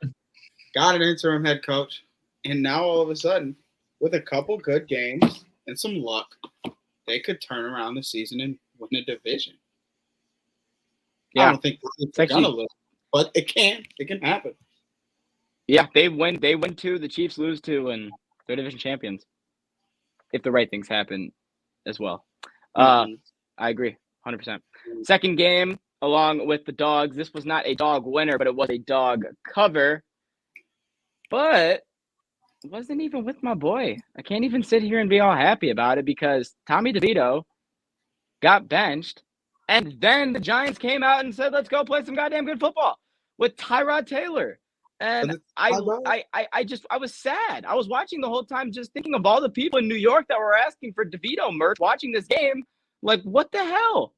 got an interim head coach, and now all of a sudden, with a couple good games and some luck, they could turn around the season and win a division. Yeah. I don't think it's gonna lose, but it can. It can happen. Yeah, they win 2, the Chiefs lose 2, and they're division champions. If the right things happen as well. I agree, 100%. Second game, along with the dogs. This was not a dog winner, but it was a dog cover. But it wasn't even with my boy. I can't even sit here and be all happy about it because Tommy DeVito got benched, and then the Giants came out and said, let's go play some goddamn good football with Tyrod Taylor. And I was sad. I was watching the whole time just thinking of all the people in New York that were asking for DeVito merch watching this game. Like, what the hell?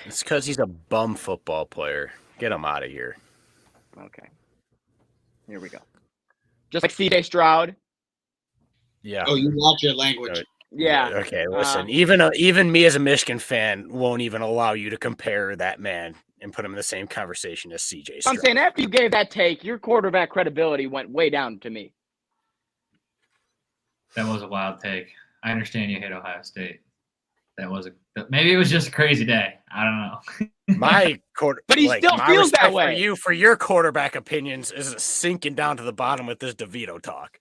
It's because he's a bum football player. Get him out of here. Okay. Here we go. Just like CJ Stroud. Yeah. Oh, you watch your language. Yeah. Okay, listen. Even me as a Michigan fan won't even allow you to compare that man and put him in the same conversation as CJ Stroud. I'm saying after you gave that take, your quarterback credibility went way down to me. That was a wild take. I understand you hate Ohio State. Maybe it was just a crazy day. I don't know. My quarter, but he still feels that way. For your quarterback opinions is sinking down to the bottom with this DeVito talk.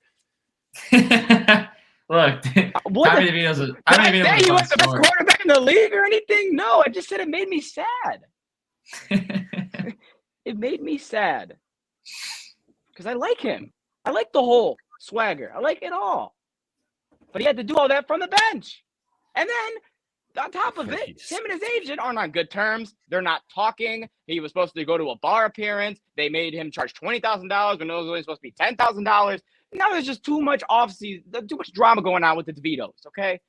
Look, Tommy DeVito's Did I say he was the best quarterback in the league or anything? No, I just said it made me sad. It made me sad because I like him. I like the whole swagger. I like it all. But he had to do all that from the bench. And then on top of it, him and his agent aren't on good terms. They're not talking. He was supposed to go to a bar appearance. They made him charge $20,000 when it was only supposed to be $10,000. Now there's just too much too much drama going on with the DeVitos, okay?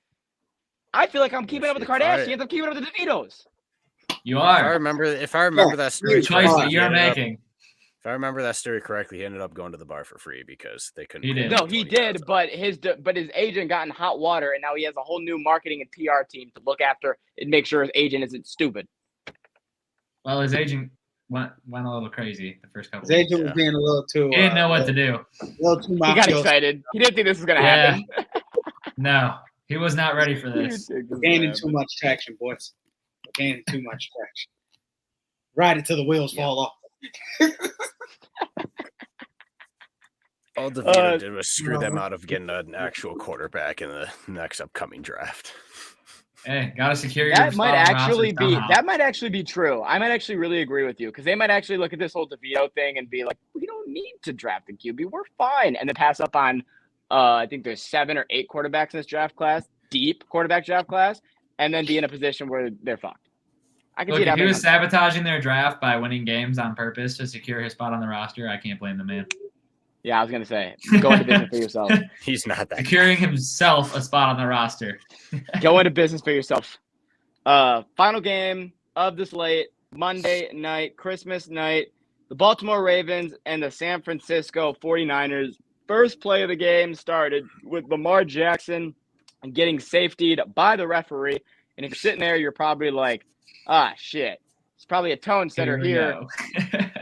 I feel like I'm keeping up with the Kardashians. I'm keeping up with the DeVitos. You are. If I remember that story correctly, you're making. If I remember that story correctly, he ended up going to the bar for free because they couldn't. He did. No, he did, but his agent got in hot water, and now he has a whole new marketing and PR team to look after and make sure his agent isn't stupid. Well, his agent went a little crazy the first couple. His agent was being a little too. He didn't know what to do. A little too He got excited. He didn't think this was gonna happen. No, he was not ready for this. Gaining too much traction, boys. Gaining too much traction. Ride it till the wheels fall off. All DeVito did was screw them out of getting an actual quarterback in the next upcoming draft. Hey, gotta secure your that might actually be true. I might actually really agree with you because they might actually look at this whole DeVito thing and be like, we don't need to draft a QB. We're fine. And then pass up on I think there's 7 or 8 quarterbacks in this draft class, deep quarterback draft class, and then be in a position where they're fucked. I can see if he was sabotaging their draft by winning games on purpose to secure his spot on the roster, I can't blame the man. Yeah, I was gonna say, go into business for yourself. He's not that securing himself a spot on the roster. Go into business for yourself. Final game of the slate, Monday night, Christmas night. The Baltimore Ravens and the San Francisco 49ers. First play of the game started with Lamar Jackson getting safetied by the referee. And if you're sitting there, you're probably like, shit. It's probably a tone setter here.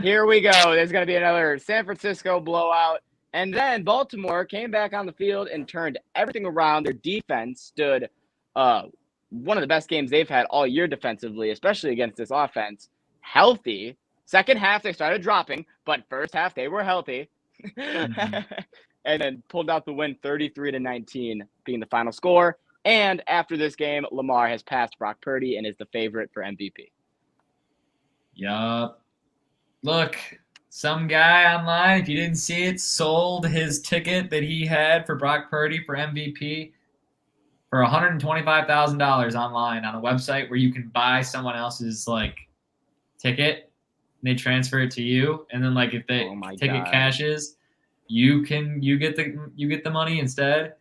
Here we go. There's going to be another San Francisco blowout. And then Baltimore came back on the field and turned everything around. Their defense stood one of the best games they've had all year defensively, especially against this offense. Healthy. Second half, they started dropping, but first half, they were healthy. And then pulled out the win 33-19, being the final score. And after this game, Lamar has passed Brock Purdy and is the favorite for MVP. Yup. Look, some guy online, if you didn't see it, sold his ticket that he had for Brock Purdy for MVP for $125,000 online on a website where you can buy someone else's like ticket. And they transfer it to you, and then like if the ticket cashes, you get the money instead.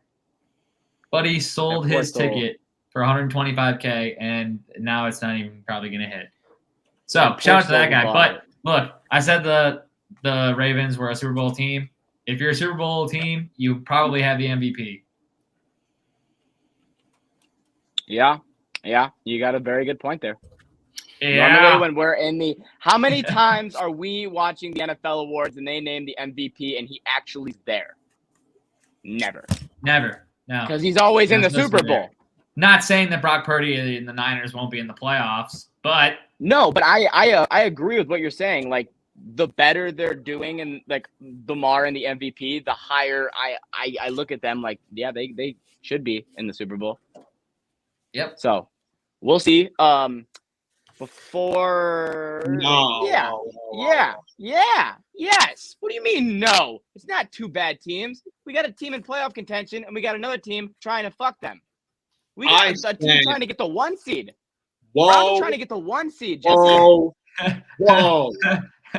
But he sold his ticket for $125K, and now it's not even probably gonna hit. So shout out to that guy. But look, I said the Ravens were a Super Bowl team. If you're a Super Bowl team, you probably have the MVP. Yeah, you got a very good point there. Yeah. Normally when we're in the – how many times are we watching the NFL awards and they name the MVP and he actually's there? Never. No. Because he's always in the Super Bowl. Not saying that Brock Purdy and the Niners won't be in the playoffs, but – No, but I agree with what you're saying. Like, the better they're doing and, like, Lamar and the MVP, the higher I look at them like, yeah, they should be in the Super Bowl. Yep. So, we'll see. Before No. Yes. What do you mean no? It's not two bad teams. We got a team in playoff contention and we got another team trying to fuck them. We got a team trying to get the 1 seed. Whoa. I'm trying to get the 1 seed, Jesse. Whoa.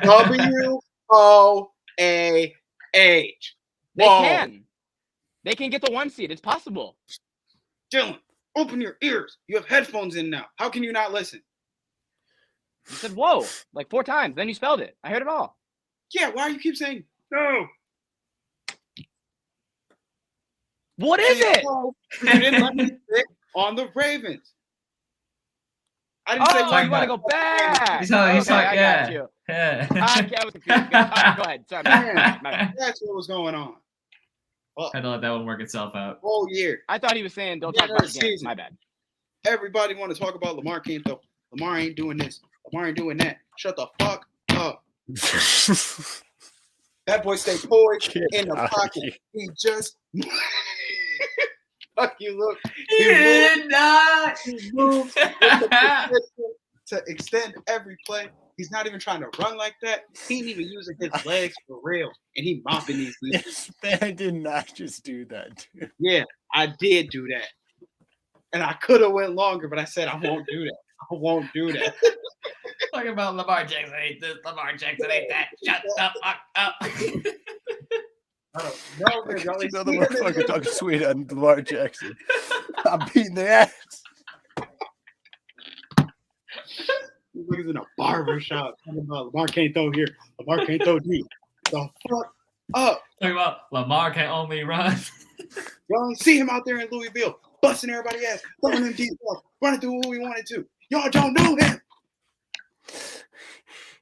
W-O-A-H. They can get the 1 seed. It's possible. Dylan, open your ears. You have headphones in now. How can you not listen? You said whoa like 4 times. Then you spelled it. I heard it all. Yeah, why do you keep saying no? What is it? You didn't let me pick on the Ravens. I didn't say you want to go back. He's talking, I got you. Yeah. I was confused. Go ahead. Sorry. My bad. That's what was going on. Had to let that one work itself out. Whole year. I thought he was saying don't talk about the game. My bad. Everybody want to talk about Lamar can't though. Lamar ain't doing this. Lamar ain't doing that. Shut the fuck up. That boy stay poised in the pocket. He just fuck you. Look, He did not. He moves with the to extend every play. He's not even trying to run like that. He ain't even using his legs for real, and he mopping these leaves. I did not just do that, dude. Yeah, I did do that, and I could have went longer, but I said I won't do that. I won't do that. Talking about Lamar Jackson ain't this, Lamar Jackson ain't that. Shut the fuck up. Another motherfucker talking sweet on Lamar Jackson. I'm beating their ass. These niggas in a barber shop talking about Lamar can't throw here. Lamar can't throw deep. The fuck up. Talking about Lamar can only run. Y'all don't see him out there in Louisville busting everybody's ass, throwing them deep balls, running through who we wanted to. Y'all don't know him.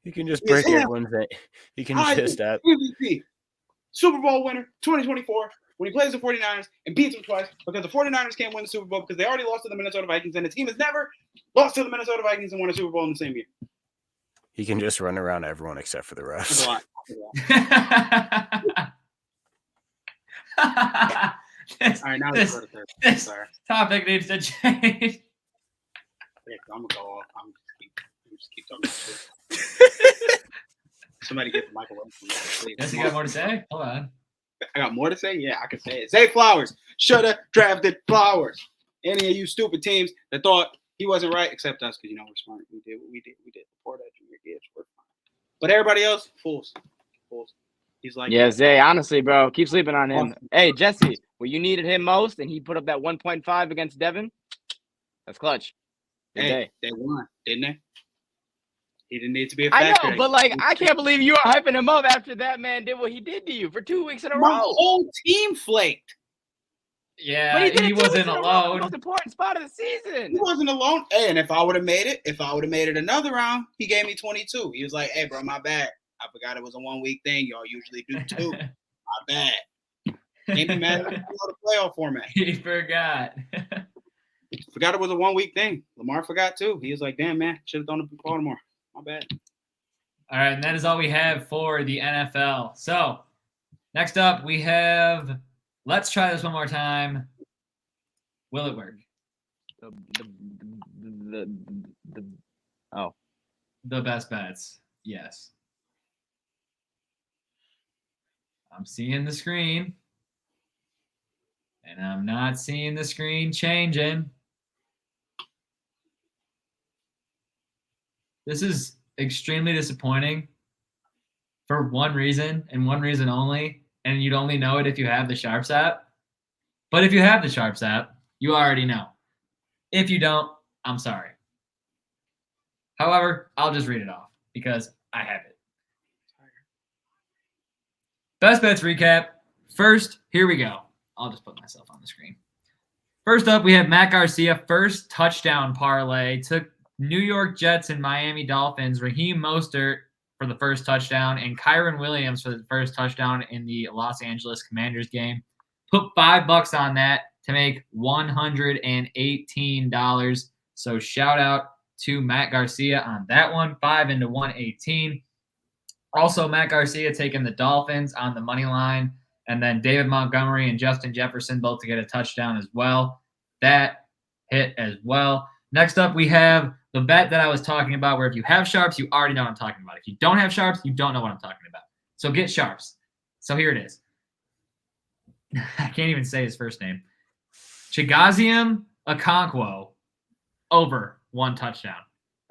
You can just break everyone's name. You can just that. MVP, Super Bowl winner, 2024, when he plays the 49ers and beats them twice because the 49ers can't win the Super Bowl because they already lost to the Minnesota Vikings, and the team has never lost to the Minnesota Vikings and won a Super Bowl in the same year. He can just run around everyone except for the refs. All right, now let's go to third. This topic needs to change. Yeah, I'm gonna go off. I'm just keep talking shit. Somebody get the mic away from me. Yes, you got more to say? Hold on. I got more to say? Yeah, I can say it. Zay Flowers should have drafted Flowers. Any of you stupid teams that thought he wasn't right, except us, because, you know, we're smart. We did what we did. We did before that junior gives. We're fine. But everybody else, fools. He's like, yeah, Zay, honestly, bro, keep sleeping on him. Hey, Jesse, when you needed him most and he put up that 1.5 against Devin, that's clutch. Hey, they won, didn't they? He didn't need to be a factor. I know, but like, I can't believe you are hyping him up after that man did what he did to you for 2 weeks in a row. My whole team flaked. Yeah, but he wasn't alone. The most important spot of the season. He wasn't alone. Hey, and if I would have made it another round, he gave me 22. He was like, "Hey, bro, my bad. I forgot it was a 1 week thing. Y'all usually do 2. My bad." Can't be mad at the playoff format. He forgot. Forgot it was a 1 week thing. Lamar forgot too. He was like, "Damn, man, should have done it for Baltimore. My bad." All right, and that is all we have for the NFL. So next up, we have. Let's try this one more time. Will it work? The best bets. Yes. I'm seeing the screen. And I'm not seeing the screen changing. This is extremely disappointing for one reason and one reason only. And you'd only know it if you have the Sharps app. But if you have the Sharps app, you already know. If you don't, I'm sorry. However, I'll just read it off because I have it. Best bets recap. First, here we go. I'll just put myself on the screen. First up, we have Matt Garcia, first touchdown parlay. Took New York Jets and Miami Dolphins. Raheem Mostert for the first touchdown and Kyron Williams for the first touchdown in the Los Angeles Commanders game. Put $5 on that to make $118. So shout out to Matt Garcia on that one. 5 into 118. Also, Matt Garcia taking the Dolphins on the money line. And then David Montgomery and Justin Jefferson both to get a touchdown as well. That hit as well. Next up, we have the bet that I was talking about where if you have Sharps, you already know what I'm talking about. If you don't have Sharps, you don't know what I'm talking about. So get Sharps. So here it is. I can't even say his first name. Chigazium Okonkwo over 1 touchdown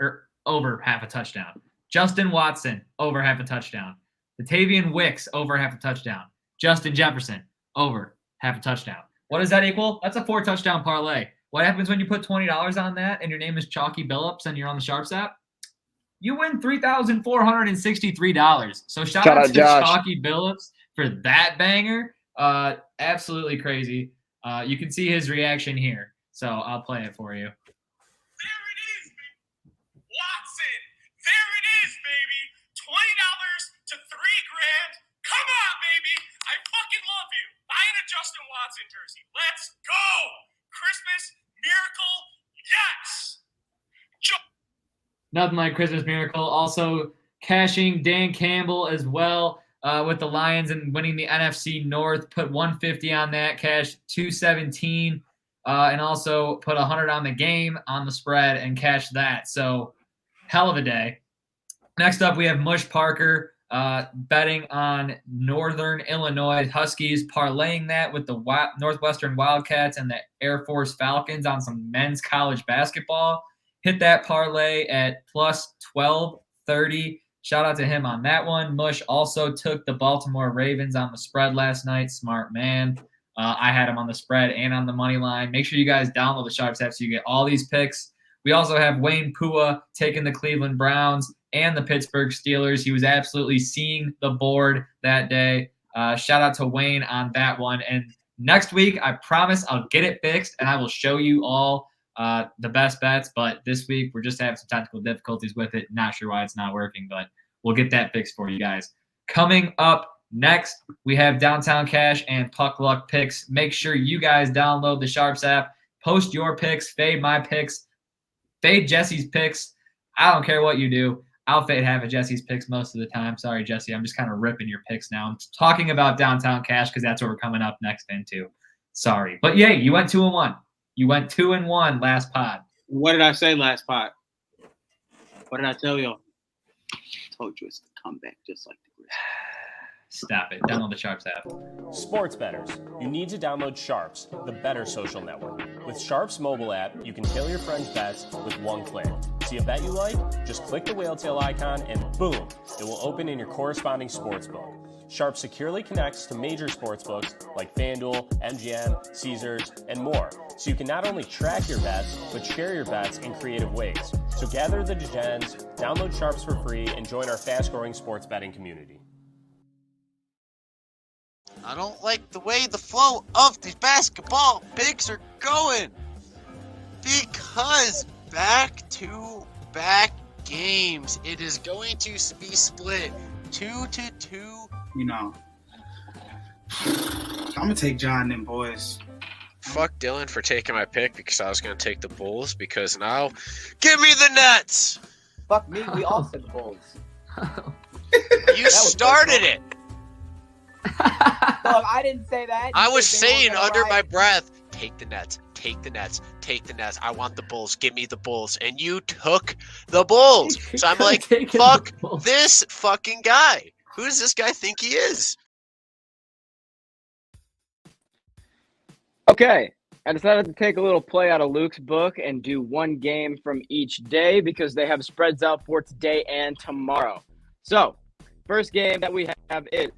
or over half a touchdown. Justin Watson over half a touchdown. Latavian Wicks over half a touchdown. Justin Jefferson over half a touchdown. What does that equal? That's a 4 touchdown parlay. What happens when you put $20 on that and your name is Chalky Billups and you're on the Sharps app? You win $3,463. So shout out to Chalky Billups for that banger. Absolutely crazy. You can see his reaction here. So I'll play it for you. There it is, baby. Watson. There it is, baby. $20 to $3,000. Come on, baby. I fucking love you. Buying a Justin Watson jersey. Let's go. Christmas miracle. Yes. Nothing like Christmas miracle. Also cashing Dan Campbell as well with the Lions and winning the NFC North. Put $150 on that. Cash $217. And also put $100 on the game on the spread and cash that. So hell of a day. Next up, we have Mush Parker betting on Northern Illinois Huskies, parlaying that with the Northwestern Wildcats and the Air Force Falcons on some men's college basketball. Hit that parlay at plus 1230. Shout out to him on that one. Mush also took the Baltimore Ravens on the spread last night. Smart man. I had him on the spread and on the money line. Make sure you guys download the Sharps app so you get all these picks. We also have Wayne Pua taking the Cleveland Browns and the Pittsburgh Steelers. He was absolutely seeing the board that day. Shout out to Wayne on that one. And next week, I promise I'll get it fixed and I will show you all the best bets. But this week, we're just having some technical difficulties with it. Not sure why it's not working, but we'll get that fixed for you guys. Coming up next, we have Downtown Cash and Puck Luck picks. Make sure you guys download the Sharps app. Post your picks. Fade my picks. Fade Jesse's picks. I don't care what you do. I'll fade half of Jesse's picks most of the time. Sorry, Jesse. I'm just kind of ripping your picks now. I'm talking about Downtown Cash because that's what we're coming up next into. Sorry. But yay, you went 2-1. You went 2-1 last pod. What did I say last pod? What did I tell you? I told you it's the comeback just like the Grizzlies. Stop it. Download the Sharps app. Sports bettors, you need to download Sharps, the better social network. With Sharps mobile app, you can tail your friends' bets with one click. See a bet you like? Just click the whale tail icon and boom, it will open in your corresponding sportsbook. Sharps securely connects to major sportsbooks like FanDuel, MGM, Caesars, and more. So you can not only track your bets, but share your bets in creative ways. So gather the degens, download Sharps for free, and join our fast-growing sports betting community. I don't like the way the flow of these basketball picks are going. Because back-to-back games, it is going to be split 2-2. You know, I'm going to take John and them boys. Fuck Dylan for taking my pick because I was going to take the Bulls because now, give me the Nets. Fuck me, we all said the Bulls. You started it. Well, I didn't say that. I was saying under my breath, take the Nets, take the Nets, take the Nets. I want the Bulls. Give me the Bulls. And you took the Bulls. So I'm like, fuck this fucking guy. Who does this guy think he is? Okay. I decided to take a little play out of Luke's book and do one game from each day because they have spreads out for today and tomorrow. So, first game that we have is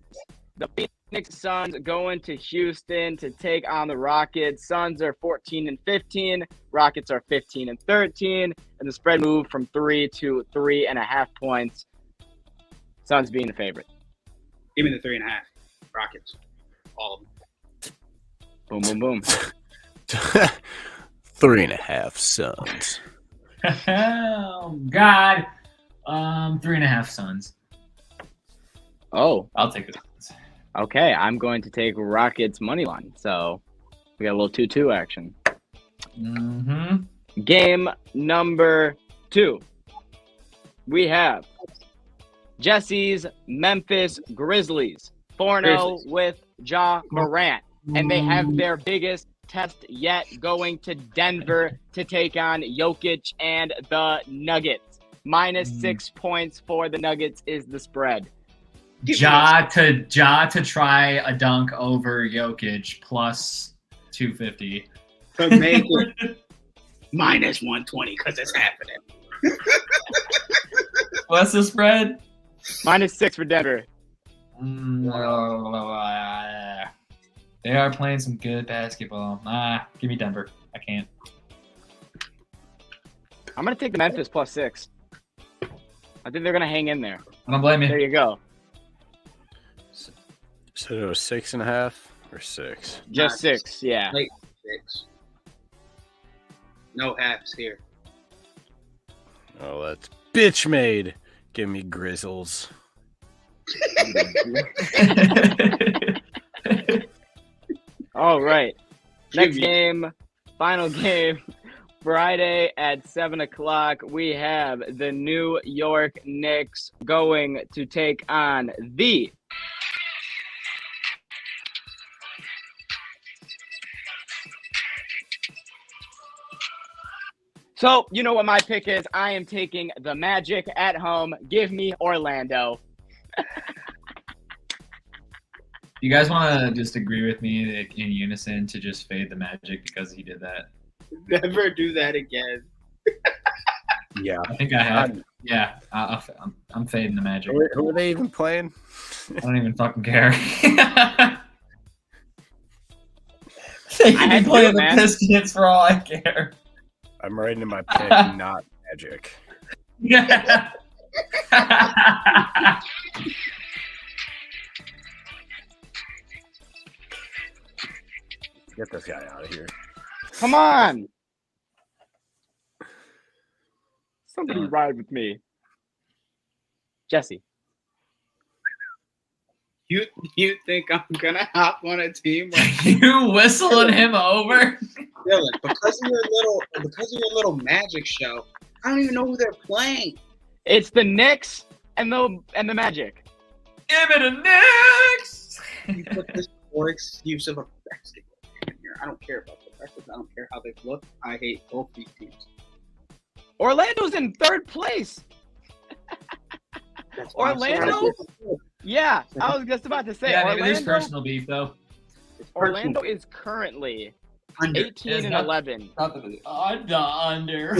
the Phoenix Suns going to Houston to take on the Rockets. Suns are 14-15. Rockets are 15-13. And the spread moved from 3 to 3.5 points. Suns being the favorite. Give me the 3.5. Rockets. All of them. Boom, boom, boom. 3.5 Suns. Oh, God. 3.5 Suns. Oh. I'll take the Suns. Okay, I'm going to take Rockets money line. So we got a little 2-2 action. Mm-hmm. Game number 2. We have Jesse's Memphis Grizzlies 4-0 with Ja Morant. And they have their biggest test yet, going to Denver to take on Jokic and the Nuggets. -6 points for the Nuggets is the spread. Ja to try a dunk over Jokic plus 250. To make it -120 because it's happening. What's the spread? -6 for Denver. They are playing some good basketball. Give me Denver. I can't. I'm going to take the Memphis +6. I think they're going to hang in there. I don't blame you. There you go. So it was 6.5 or 6? Just 6, yeah. Late 6. No halves here. Oh, that's bitch made. Give me Grizzles. All right. Next game, final game, Friday at 7 o'clock. We have the New York Knicks going to take on the So, you know what my pick is? I am taking the Magic at home. Give me Orlando. You guys want to just agree with me in unison to just fade the Magic because he did that? Never do that again. Yeah. I think I have. Yeah, I'm fading the Magic. Who are they even playing? I don't even fucking care. I had to play do it, the man. Pistons for all I care. I'm writing in my pick, not Magic. Yeah. Get this guy out of here. Come on. Somebody ride with me. Jesse. You think I'm gonna hop on a team like You whistling him over? Dylan, because of your little Magic show? I don't even know who they're playing. It's the Knicks and the Magic. Give me the Knicks. You put this poor excuse of a basketball team here. I don't care about the records. I don't care how they look. I hate both these teams. Orlando's in 3rd place. That's why I'm Orlando? sorry. Yeah, I was just about to say Yeah, maybe there's Orlando. personal beef though. Orlando is currently Under. 18-11. Under.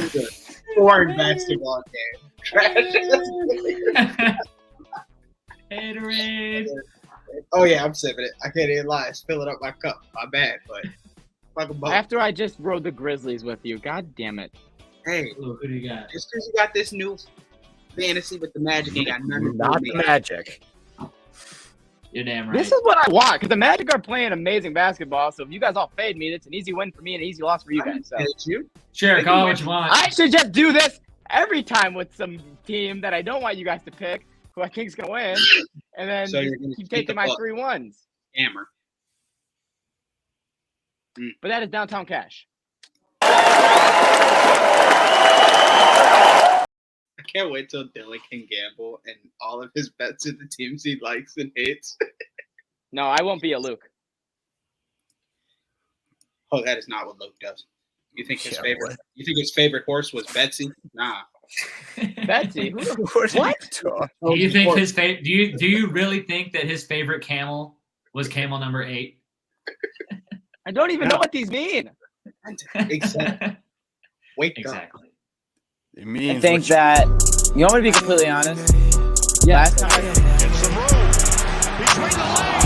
Boring basketball game. Trash. Haterade. Oh yeah, I'm sipping it. I can't even lie. It's filling up my cup. My bad, but fucking both. After I just rode the Grizzlies with you, god damn it. Hey, Ooh, who do you got? just because you got this new fantasy with the Magic ain't got nothing to do Not with the me. Magic. You're damn right. This is what I want because the Magic are playing amazing basketball. So if you guys all fade me, it's an easy win for me and an easy loss for you guys. So It's you. Sure, call it what you want. I should just do this every time with some team that I don't want you guys to pick, who I think is gonna win, and then So you're gonna keep keep taking the my fuck. 3-1s. Hammer. But that is downtown cash. I can't wait till Dylan can gamble and all of his bets are the teams he likes and hates. No, I won't be a Luke. Oh, that is not what Luke does. You think his Yeah, favorite? what? You think his favorite horse was Betsy? Nah. Betsy, What? Do you think his do you really think that his favorite camel was camel number 8? I don't even know what these mean. Exactly. Wake up. Exactly. It means I think that, you want me to be completely honest? Yeah. Last time I It's the room. Between the legs.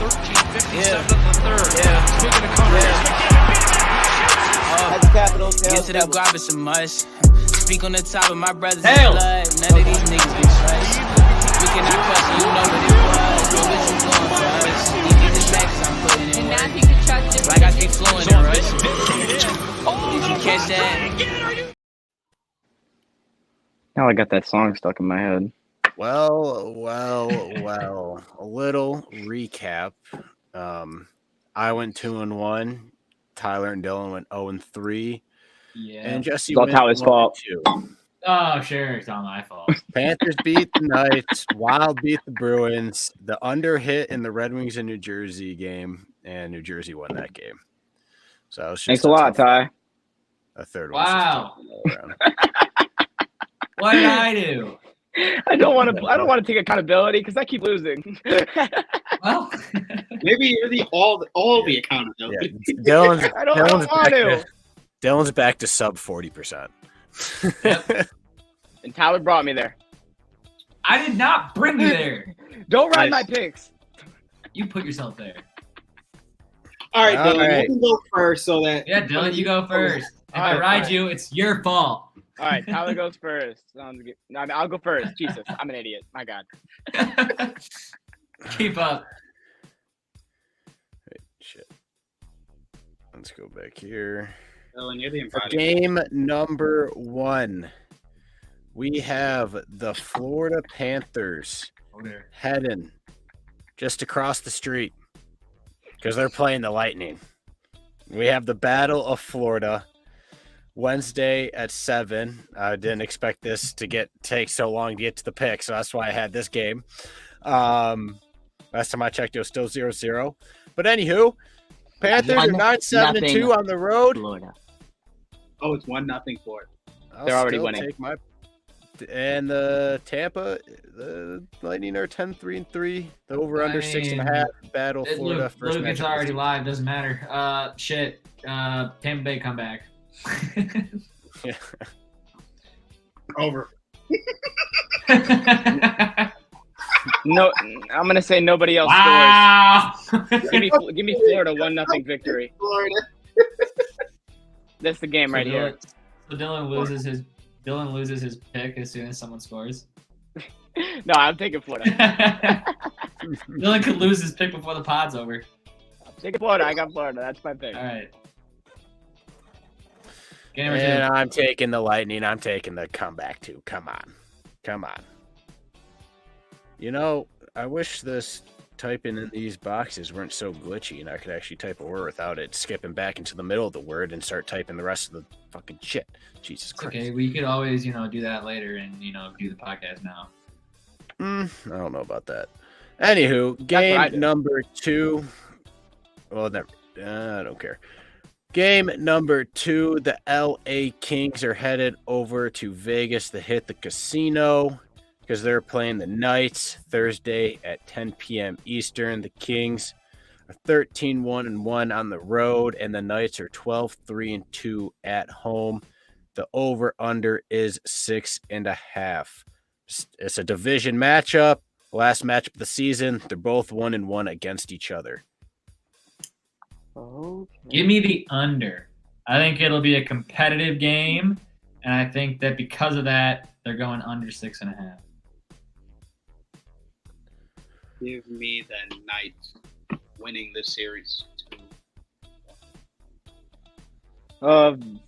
13-57 in the third. Yeah. Speaking of Connor, here's McKinnon. had the Capitals. Get to the guap, it's a must. Speak on the top of my brother's Tails. blood. None of these niggas we trust. We cannot question, you know what it was. Know what you doing for us. These niggas back 'cause I'm putting in work. Like I speak fluent in Russian. Did you catch that? Now I got that song stuck in my head. Well. A little recap. I went 2-1. Tyler and Dylan went 0-3. Yeah. And Jesse It's all went Tyler's fault. 1-2. Oh, sure. It's not my fault. Panthers beat the Knights. Wild beat the Bruins. The under hit in the Red Wings and New Jersey game, and New Jersey won that game. So it was just Thanks a lot, Ty. A third one. Wow. What did I do? I don't want to take accountability because I keep losing. Well, Maybe you're all the accountability. Yeah, Dylan's, I don't Dylan's want to. Dylan's back to sub 40%. And Tyler brought me there. I did not bring you there. Don't ride Nice. my picks. You put yourself there. All right, All Dylan, right. you can go first so that. Yeah, Dylan, you go first. If All I right, ride all right. you, it's your fault. All right, Tyler goes first. Sounds good. No, I mean, I'll go first. Jesus, I'm an idiot. My God. Keep up. Shit. Let's go back here. Dylan, you're the For embodiment. game number 1, we have the Florida Panthers heading just across the street because they're playing the Lightning. We have the Battle of Florida Wednesday at 7. I didn't expect this to take so long to get to the pick, so that's why I had this game. Last time I checked, it was still 0-0. But anywho, Panthers are 9-7-2 on the road. Florida. Oh, it's 1-0 for it. They're already winning. And the Tampa, the Lightning are 10-3-3. The over/under 6.5. Battle Florida first Luke, match. it's already live. Doesn't matter. Tampa Bay comeback. Yeah. Over. No, I'm gonna say nobody else Wow. scores. Give me Florida 1-0 victory. Florida. That's the game right here. So Dylan loses his pick as soon as someone scores. No, I'm taking Florida. Dylan could lose his pick before the pod's over. Taking Florida. I got Florida. That's my pick. All right. And I'm taking the Lightning. I'm taking the comeback too. Come on. You know, I wish this typing in these boxes weren't so glitchy and I could actually type a word without it skipping back into the middle of the word and start typing the rest of the fucking shit. Jesus Christ. Okay, we could always, do that later and, do the podcast now. I don't know about that. Anywho, game number 2. Well, never. I don't care. Game number 2, the LA Kings are headed over to Vegas to hit the casino because they're playing the Knights Thursday at 10 p.m. Eastern. The Kings are 13-1-1 on the road, and the Knights are 12-3-2 at home. The over/under is 6.5. It's a division matchup. Last matchup of the season. They're both 1-1 against each other. Okay. Give me the under. I think it'll be a competitive game, and I think that because of that, they're going under 6.5. Give me the Knights winning this series.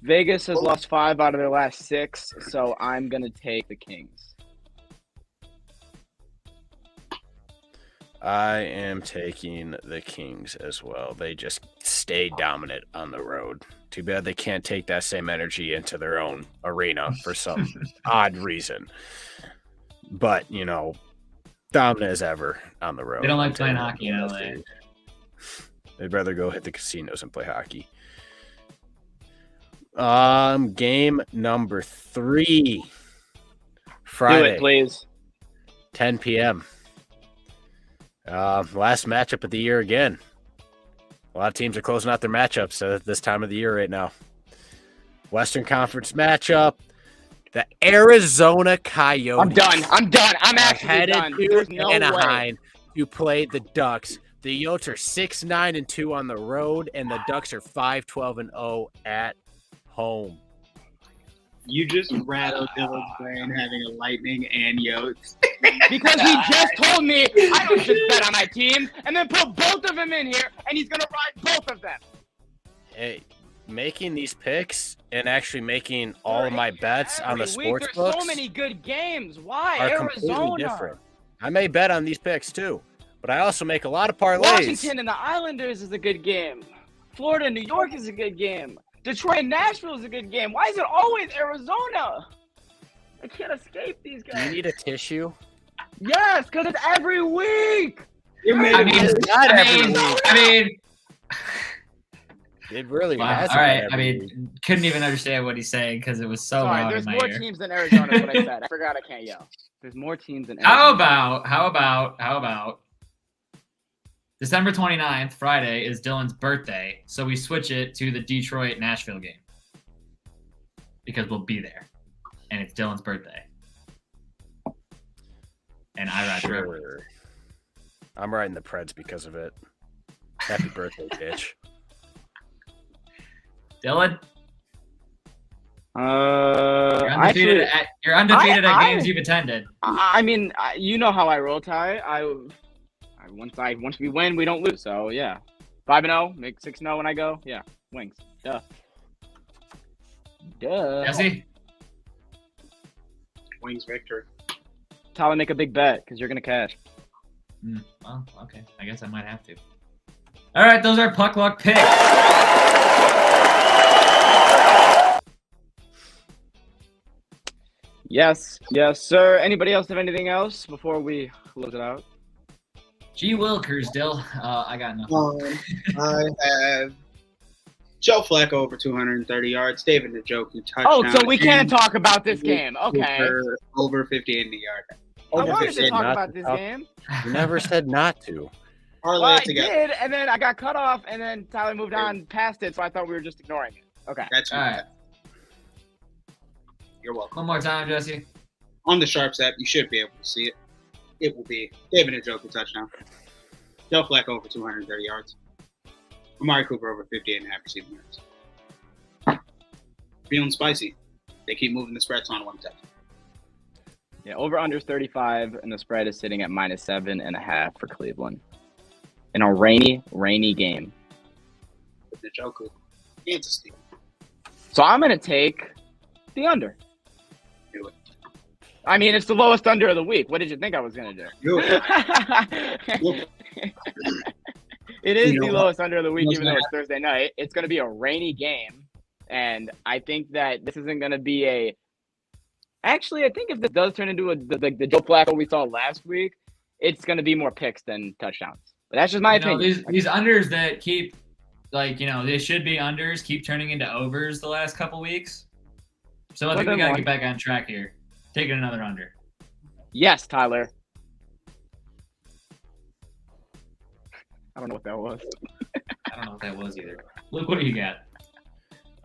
Vegas has lost 5 out of their last 6, so I'm gonna take the Kings. I am taking the Kings as well. They just stay dominant on the road. Too bad they can't take that same energy into their own arena for some odd reason. But, dominant as ever on the road. They don't like playing hockey in LA. They'd rather go hit the casinos and play hockey. Game number 3. Friday. Do it, please. 10 p.m. Last matchup of the year again. A lot of teams are closing out their matchups at this time of the year right now. Western Conference matchup. The Arizona Coyotes. I'm done. I'm actually headed done. to There's no Anaheim way. to play the Ducks. The Yotes are 6-9-2 on the road, and the Ducks are 5-12-0 at home. You just rattled Dylan's brain having a Lightning and Yotes. Because he just told me I don't just bet on my team and then put both of them in here, and he's going to ride both of them. Hey, making these picks and actually making all of my bets on the sports There's books so many good games. Why? are Arizona. completely different. I may bet on these picks too, but I also make a lot of parlays. Washington and the Islanders is a good game. Florida and New York is a good game. Detroit and Nashville is a good game. Why is it always Arizona? I can't escape these Do guys. you need a tissue? Yes, because it's every week. I mean, it really wow, has. all right. I mean, couldn't even understand what he's saying because it was so Sorry, loud there's in my more ear. teams than Arizona is what I said. I forgot I can't yell. There's more teams than How Arizona. about December 29th, Friday, is Dylan's birthday, so we switch it to the Detroit-Nashville game because we'll be there, and it's Dylan's birthday. And I ride forever. I'm riding the Preds because of it. Happy birthday, bitch. Dylan? You're Actually, undefeated at games you've attended. I mean, you know how I roll, Ty. Once we win, we don't lose. So yeah, 5-0, make 6-0 when I go. Yeah, wings. Duh. Jesse? Wings victory. Tyler, make a big bet because you're gonna cash. Well, okay. I guess I might have to. All right, those are Puck Luck picks. Yes, sir. Anybody else have anything else before we close it out? Gee Wilkers, Dill. I got nothing. I have Joe Flacco over 230 yards, David Njoku touchdown. Oh, so we can't talk about this game. Okay. Over 50 in the yard. I wanted to talk about this game. You never said not to. Well, I did, and then I got cut off, and then Tyler moved on past it, so I thought we were just ignoring it. Okay. That's all right. You're welcome. One more time, Jesse. On the Sharps app, you should be able to see it. It will be David Njoku touchdown. Joe Flacco over 230 yards. Amari Cooper over 58.5 receiving yards. Feeling spicy. They keep moving the spreads on one touch. Yeah, over under 35, and the spread is sitting at -7.5 for Cleveland. In a rainy game. With Njoku, it's a steal. So I'm going to take the under. Do it. I mean, it's the lowest under of the week. What did you think I was going to do? Do it. It is the lowest under of the week, even though it's Thursday night. It's going to be a rainy game, and I think that this isn't going to be a. Actually, I think if this does turn into the Joe Flacco we saw last week, it's going to be more picks than touchdowns. But that's just my opinion. These unders that keep, they should be unders, keep turning into overs the last couple weeks. So I think we got to get back on track here. Taking another under. Yes, Tyler. I don't know what that was. I don't know what that was either. Look, what do you got?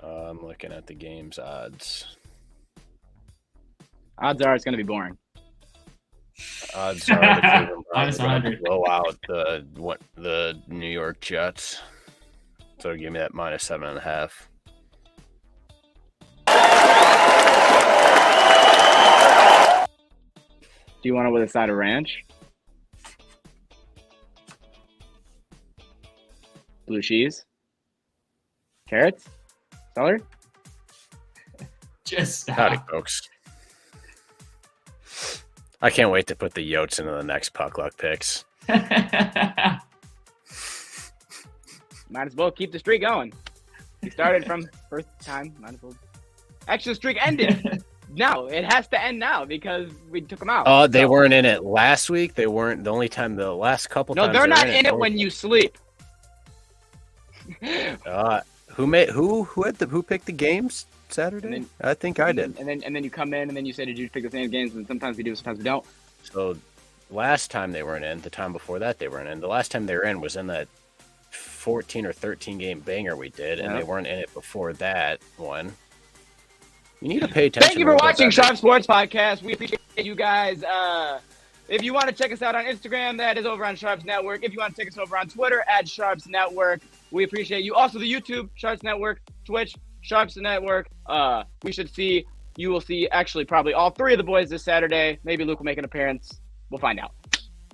I'm looking at the game's odds. Odds are it's going to be boring. Odds are the Cleveland Minus Browns are going 100. to blow out the New York Jets. So give me that -7.5. Do you want it with a side of ranch? Blue cheese? Carrots? Celery? Just stop. Howdy, folks. I can't wait to put the Yotes into the next Puck Luck picks. Might as well keep the streak going. We started from first time. Might as well. Actually, the streak ended. No, it has to end now because we took them out. Oh, they weren't in it last week. They weren't the only time. The last couple times. No, they're not in it when you sleep. Who picked the games Saturday? I think I did. And then you come in and then you say, "Did you pick the same games?" And sometimes we do, sometimes we don't. So last time they weren't in, the time before that they weren't in. The last time they were in was in that 14 or 13 game banger we did, and they weren't in it before that one. You need to pay attention. Thank you for watching Sharp Sports Podcast. We appreciate you guys. If you want to check us out on Instagram, that is over on Sharps Network. If you want to check us over on Twitter, @Sharps Network, we appreciate you. Also, the YouTube, Sharps Network, Twitch, Sharps Network. You will see actually probably all three of the boys this Saturday. Maybe Luke will make an appearance. We'll find out.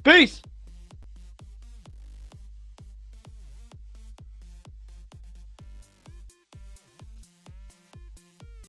Peace.